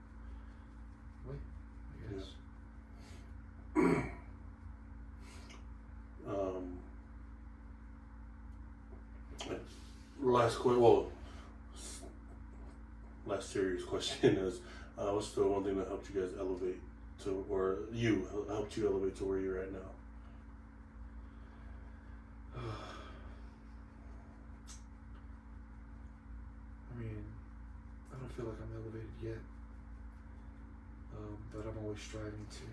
way, I guess. Last serious question is, what's the one thing that helped you guys elevate to, or helped you elevate to where you're at now? I mean, I don't feel like I'm elevated yet, but I'm always striving to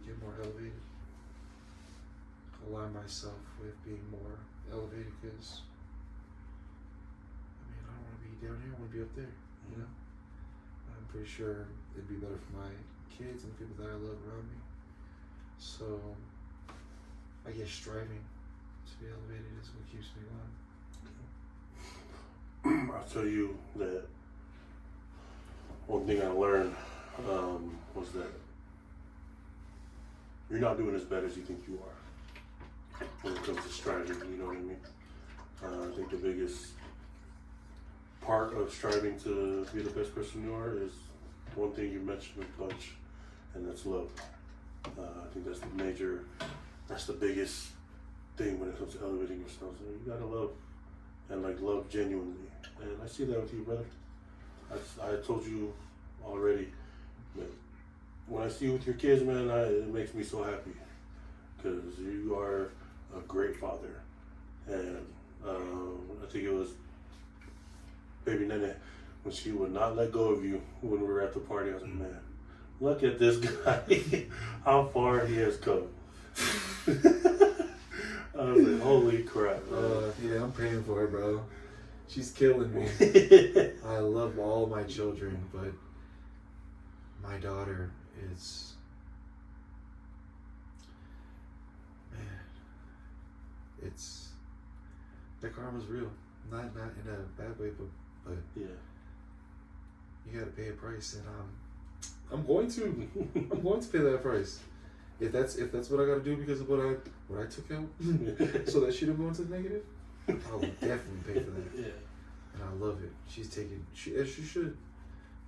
get more elevated, align myself with being more elevated, because I mean, I don't want to be down here, I want to be up there, you know? I'm pretty sure it'd be better for my kids and the people that I love around me. So I guess striving to be elevated is what keeps me going. I'll tell you that one thing I learned was that you're not doing as bad as you think you are when it comes to striving, you know what I mean? I think the biggest part of striving to be the best person you are is one thing you mentioned a bunch, and that's love. I think that's the biggest thing when it comes to elevating yourself. So you gotta love, and love genuinely. And I see that with you, brother. I told you already, but when I see you with your kids, man, it makes me so happy, because you are a great father. And I think it was baby Nene, when she would not let go of you when we were at the party. I was like, man, look at this guy, how far he has come. I was like, holy crap, man. Yeah, I'm praying for her, bro. She's killing me. I love all my children, but my daughter is, man, it's, the karma's real. Not in a bad way, but Yeah. you gotta pay a price, and I'm going to pay that price. If that's what I gotta do because of what I took out, so that she don't go into the negative, I will definitely pay for that. Yeah. And I love it. She's taking, as she should,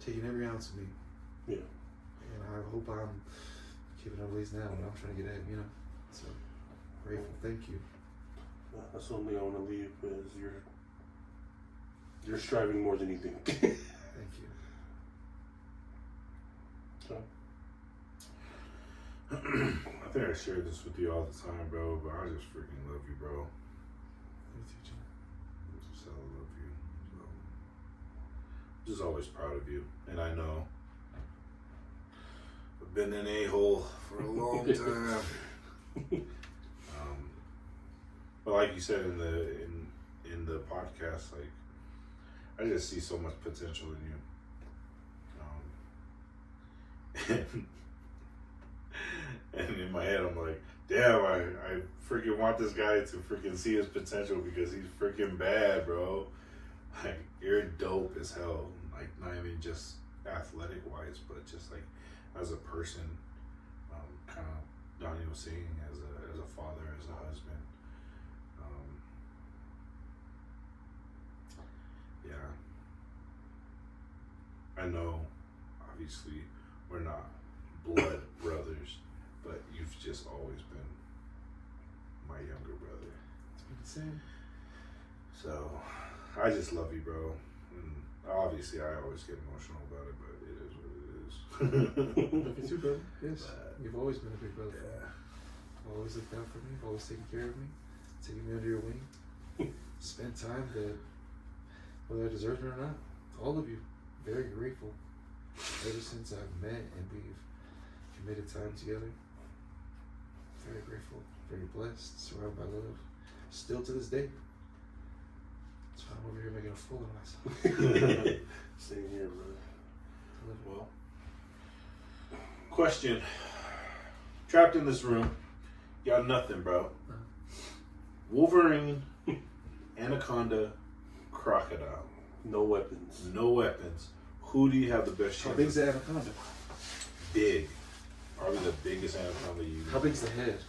taking every ounce of me. Yeah. And I hope I'm keeping up at least now when I'm trying to get ahead, you know. So grateful. Thank you. That's the only thing I want to leave is you're striving more than you think. Thank you. So. I think I shared this with you all the time, bro, but I just freaking love you, bro. Me too, Jim. So just always proud of you. And I know I've been an a-hole for a long time. But like you said in the podcast, like I just see so much potential in you. And in my head, I'm like, damn, I freaking want this guy to freaking see his potential because he's freaking bad, bro. Like, you're dope as hell. Like, not even just athletic wise, but just like as a person, kind of Donnie was saying, as a father, as a husband. Yeah. I know, obviously, we're not blood brothers, but you've just always been my younger brother. It's been the same. So, I just love you, bro. And obviously, I always get emotional about it, but it is what it is. Love you too, brother. Yes. You've always been a big brother. Yeah. Always looked out for me. Always taken care of me. Taking me under your wing. Spent time that, whether I deserved it or not, all of you, very grateful. Ever since I've met and we've committed time together. Very grateful. Very blessed. Surrounded by love. Still to this day. That's why I'm over here making a fool of myself. Same here, brother. Well, question. Trapped in this room. Got nothing, bro. Wolverine, Anaconda, Crocodile. No weapons. No weapons. Who do you have the best How chance? big's the anaconda? Big. Probably the biggest anaconda you. How big's the head?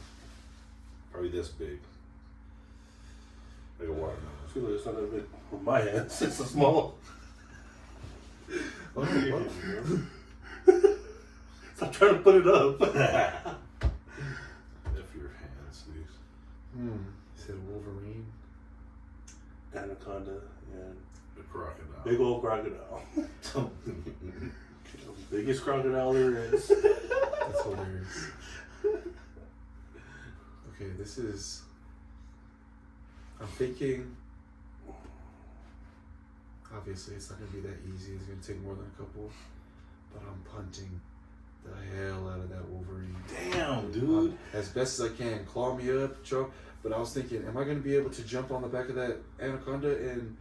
Probably this big. Like a watermelon. I feel like it's not that big with my hands. It's a small. Oh, wow. Stop trying to put it up. If your hands, please. You said Wolverine. Anaconda and The crocodile. big old crocodile. Biggest crocodile there is. That's hilarious. Okay, this is. I'm thinking. Obviously, it's not going to be that easy. It's going to take more than a couple. But I'm punting the hell out of that Wolverine. Damn, dude. As best as I can. Claw me up, choke. But I was thinking, am I going to be able to jump on the back of that anaconda and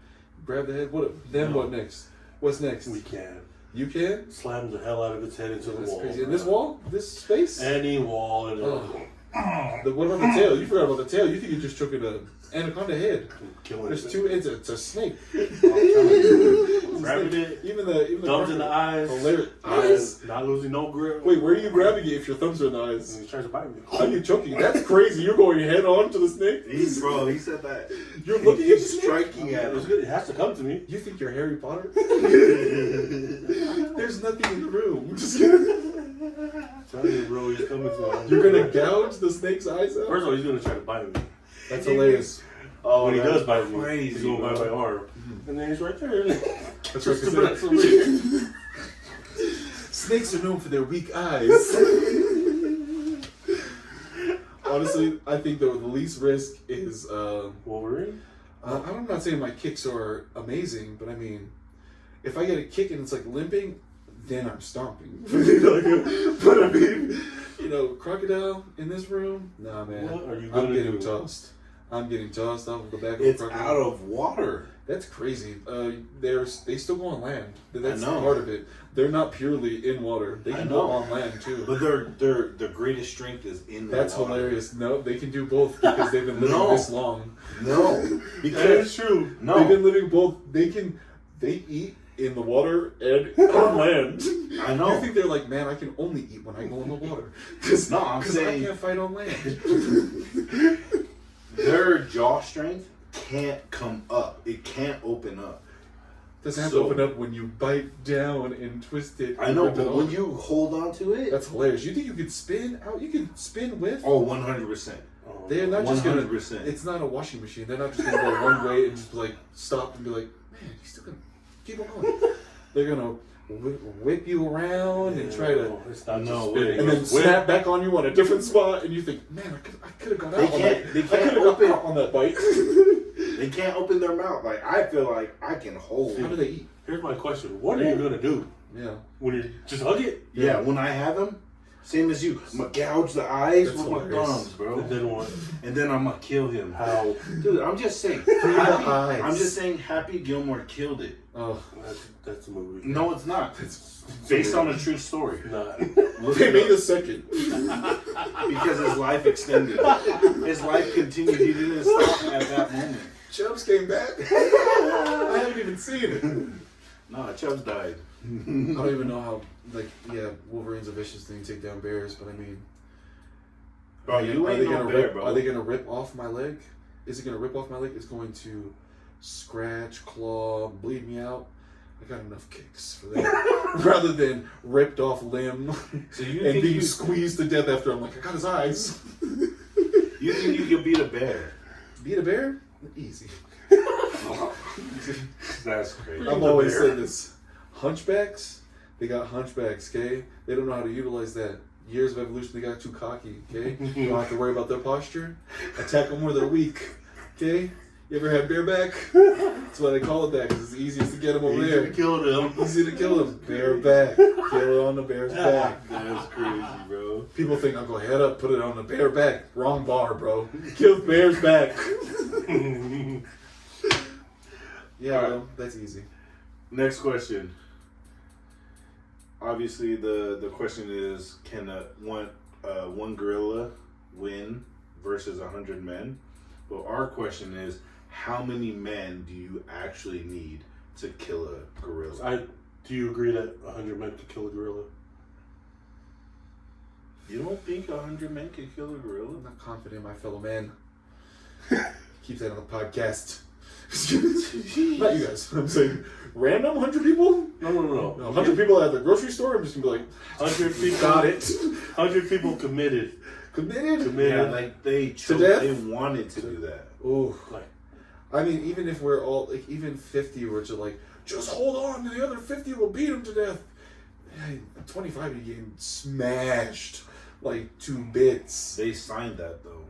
grab the head? Then what next? What's next? We can. You can? Slam the hell out of its head into the That's wall. crazy. In this wall? This space? Any wall. And What about the tail? You forgot about the tail. You think you're just choking an anaconda head. There's two. It's a snake. Grabbing it. Even the thumbs in the eyes. Hilarious. Eyes. Not losing no grip. Wait, where are you grabbing it if your thumbs are in the eyes? And he tries to bite me. How are you choking? That's crazy. You're going head on to the snake. He said that. You're looking at the He's snake. striking at It's him. good. It has to come to me. You think you're Harry Potter? There's nothing in the room. Just kidding. Tell you, bro, he's coming to me. You're gonna gouge the snake's eyes out. First of all, he's gonna try to bite me. That's hilarious. Oh, When he that's does bite me, crazy, he's gonna bite my arm. And then he's right there. That's right. That's 'Cause snakes are known for their weak eyes. Honestly, I think the least risk is. Wolverine? I'm not saying my kicks are amazing, but I mean, if I get a kick and it's like limping, then I'm stomping. But I mean, crocodile in this room? Nah, man. What are you I'm gonna getting do? tossed. I'm getting tossed off of the back of It's a crocodile. out of water. That's crazy. They still go on land. That's I know. part of it. They're not purely in water. They I can know. go on land too. But their greatest strength is in the That's water. hilarious. No, they can do both because they've been living No. this long. No. That Because is true. They've no. been living both. They eat in the water and on land. I know. You think they're like, man, I can only eat when I go in the water. Cause, No, I'm 'cause saying- I can't fight on land. Their jaw strength can't come up. It can't open up. Doesn't have to open up when you bite down and twist it. I and know, rip it but when off. you hold on to it, That's hilarious. You think you could spin out? You can spin with? 100%. They're not just gonna. 100%. It's not a washing machine. They're not just gonna go one way and just like stop and be like, man, he's still gonna keep on going. They're gonna whip you around and try to, It's not No, just spinning. and then It's whip. snap back on you on a different spot, and you think, man, I could have got out. They on can't- that. they I can't could have got open- out on that bite. They can't open their mouth. Like, I feel like I can hold. How do they eat? Here's my question: what are you gonna do? Yeah. When you just hug it? Yeah, when I have them, same as you. I'm gonna gouge the eyes That's with my hilarious. thumbs, bro. And then what? And then I'm gonna kill him. How? Dude, I'm just saying. eyes. I'm just saying Happy Gilmore killed it. Oh, That's a movie. No, it's not. It's based on a true story. Nah. they made a second. Because his life extended. His life continued. He didn't stop at that moment. Chubbs came back. I haven't even seen it. Nah, Chubbs died. I don't even know how. Like, yeah, Wolverine's a vicious thing, take down bears, but I mean, Bro, you ain't no bear, bro. Are they gonna rip off my leg? Is it gonna rip off my leg? It's going to scratch, claw, bleed me out. I got enough kicks for that. Rather than ripped off limb So you and think being you, squeezed to death after I'm like, I got his eyes. you think you could beat a bear? Beat a bear? Easy. That's crazy. I've always said this. Hunchbacks, they got hunchbacks, okay? They don't know how to utilize that. Years of evolution, they got too cocky, okay? You don't have to worry about their posture. Attack them where they're weak, okay? You ever had bareback? That's why they call it that, because it's easiest to get them over there. Easy to kill them. Easy to kill them. Bareback. Kill it on the bear's back. That's crazy, bro. People think I'll go head up, put it on the bear back. Wrong bar, bro. Kill the bear's back. Yeah, well, that's easy. Next question. Obviously, the question is, can one gorilla win versus 100 men? But our question is, how many men do you actually need to kill a gorilla? Do you agree that 100 men could kill a gorilla? You don't think 100 men can kill a gorilla? I'm not confident in my fellow man. Keep that on the podcast. Not you guys. I'm saying random 100 people? No. 100 people at the grocery store? I'm just going to be like, 100 people. got it. 100 people committed. Committed? Yeah, like they chose, death? they wanted to do that. Ooh. Like, I mean, even if we're all, like, even 50 were to, like, just hold on, the other 50 will beat him to death. Hey, 25 you getting smashed, like, 2 bits. They signed that though.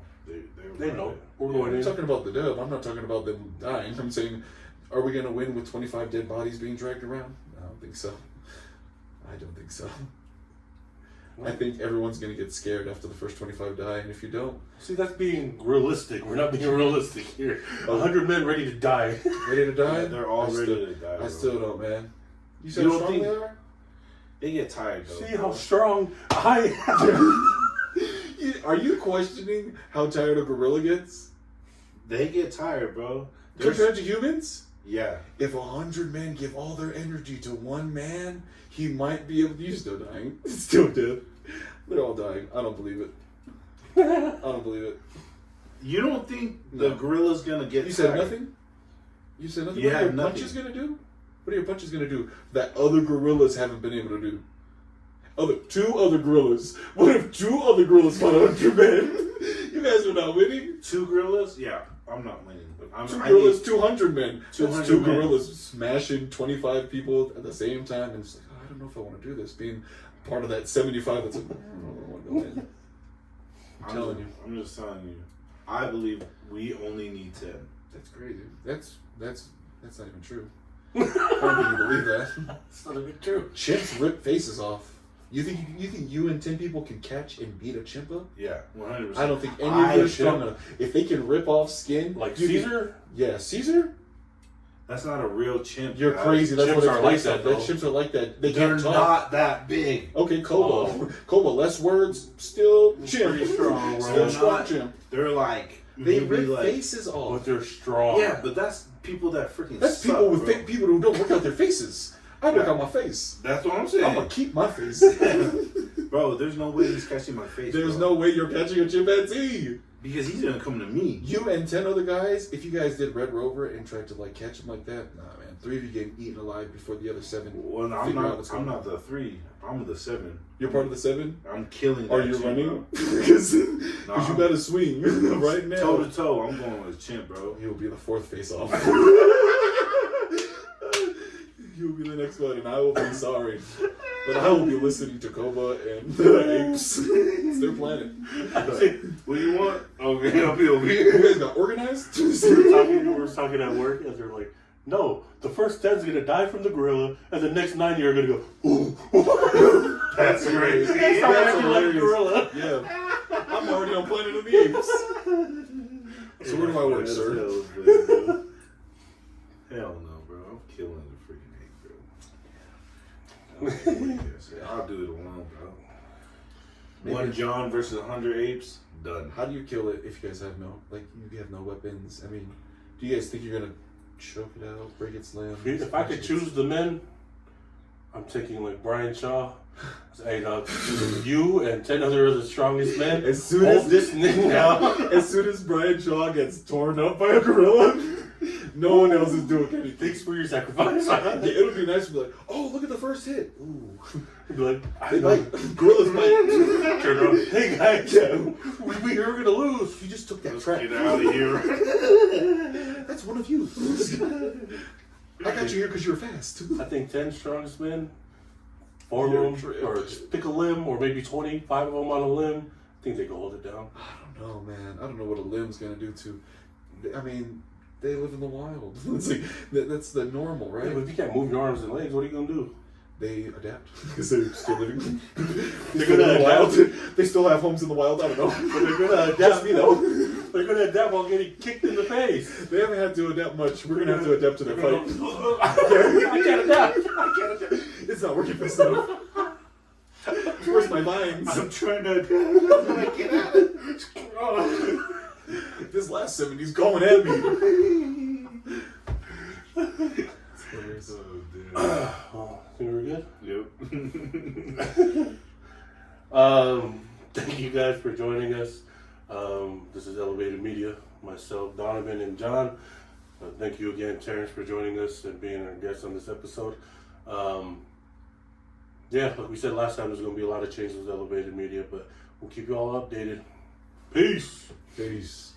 they know. We're Yeah, going I'm in. talking about the dub. I'm not talking about them dying. I'm saying, are we going to win with 25 dead bodies being dragged around? I don't think so. I don't think so. I think everyone's going to get scared after the first 25 die, and if you don't... See, that's being realistic. We're not being realistic here. 100 men ready to die. Ready to die? Yeah, they're all ready to die. I bro. still don't, man. You see You how don't strong think- they are? They get tired though. See how strong I am. Are you questioning how tired a gorilla gets? They get tired, bro. Compared to humans? Yeah. If 100 men give all their energy to one man, he might be able to... You're still dying. Still dead. They're all dying. I don't believe it. I don't believe it. You don't think the No. gorilla's gonna get You tired? said nothing? You said nothing? You What are have your nothing. punches gonna do? What are your punches gonna do that other gorillas haven't been able to do? Two other gorillas. What if 2 other gorillas fought 100 men? You guys are not winning. 2 gorillas? Yeah, I'm not winning. But 2 I gorillas, need- 200 men. 200 That's 2 men. gorillas smashing 25 people at the same time. And it's like, oh, I don't know if I want to do this. Being part of that 75 that's like, I don't know if I want to go in. I'm telling you. I'm just telling you. I believe we only need 10. That's crazy. That's not even true. I don't think you believe that. It's not even true. Chimps rip faces off. You think you and 10 people can catch and beat a chimpa? Yeah, 100%. I don't think any of you are strong enough. If they can rip off skin, Like you can- Caesar? yeah, Caesar. That's not a real chimp. You're guys. crazy. That's Chimps what it's are like based that, on. though. Chimps are like that. They They're can't talk. not that big. Okay, Kobo. Oh. Kobo, less words, still chimp. Pretty strong, bro. Still They're strong not- chimp. They're like They maybe rip like, faces off. But they're strong. Yeah, but that's people that freaking. That's suck, people with bro. fake people who don't work out their faces. I work Yeah. out my face. That's what I'm I'm saying, gonna keep my face. bro. There's no way he's catching my face. There's bro. no way you're catching a chimpanzee. because he's gonna come to me. You and 10 other guys, if you guys did Red Rover and tried to like catch him like that, nah, man. 3 of you get eaten alive before the other 7. Well, no, figure out what's I'm going not the 3. I'm the 7. You're part of the 7? I'm killing. Are that you chimp, running? bro. Because Nah, you gotta swing right now. toe to toe. I'm going with chimp, bro. You'll be the 4th face off. You'll be the next one, and I will be sorry. But I will be listening to Koba and the apes. It's their planet. What do you want? Okay, I'll be over You here. guys got organized? we were talking at work, and they're like, no, the first 10's gonna die from the gorilla, and the next 9 are gonna go, ooh. That's great. That's how I That's feel like a hilarious. gorilla. Yeah. I'm already on Planet of the Apes. So where do I work, sir? Hell no, bro. I'm killing the freaking ape, bro. I'll do it alone, bro. One John versus 100 apes. Done. How do you kill it if you guys have no weapons? I mean, do you guys think you're gonna choke it out, break its limbs? If I could choose the men, I'm taking like Brian Shaw. Hey, you and 10 other of the strongest men. As soon hold as this thing down. as soon as Brian Shaw gets torn up by a gorilla, no one else is doing anything. Thanks for your sacrifice. Yeah, it would be nice to be like, oh, look at the first hit. Ooh. Be like, They bite. Gorillas bite. turn around. Hey guys, we were gonna lose. You just took that Let's trap. get out of here. That's one of you. I got you here because you were fast. I think 10 strongest men, 4 of them, or just pick a limb, or maybe 25 of them on a limb. I think they can hold it down. I don't know, man. I don't know what a limb's gonna do to. I mean, they live in the wild. It's like that's the normal, Yeah, right? but if you can't move your arms and legs, what are you gonna do? They adapt because they're still living. They're gonna in the wild. adapt. They still have homes in the wild. I don't know. But they're gonna adapt. Just me though. They're gonna adapt while getting kicked in the face. They haven't had to adapt much. We're gonna have to adapt to their fight. I can't adapt. I can't adapt. It's not working fast enough. Where's my vines? I'm trying to get out of it. This last 70's going at me. Oh, think we're good? Yep. Thank you guys for joining us. This is Elevated Media. Myself, Donovan, and John. Thank you again, Terrance, for joining us and being our guest on this episode. Yeah, like we said last time, there's going to be a lot of changes with Elevated Media, but we'll keep you all updated. Peace. Peace.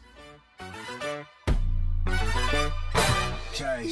Okay.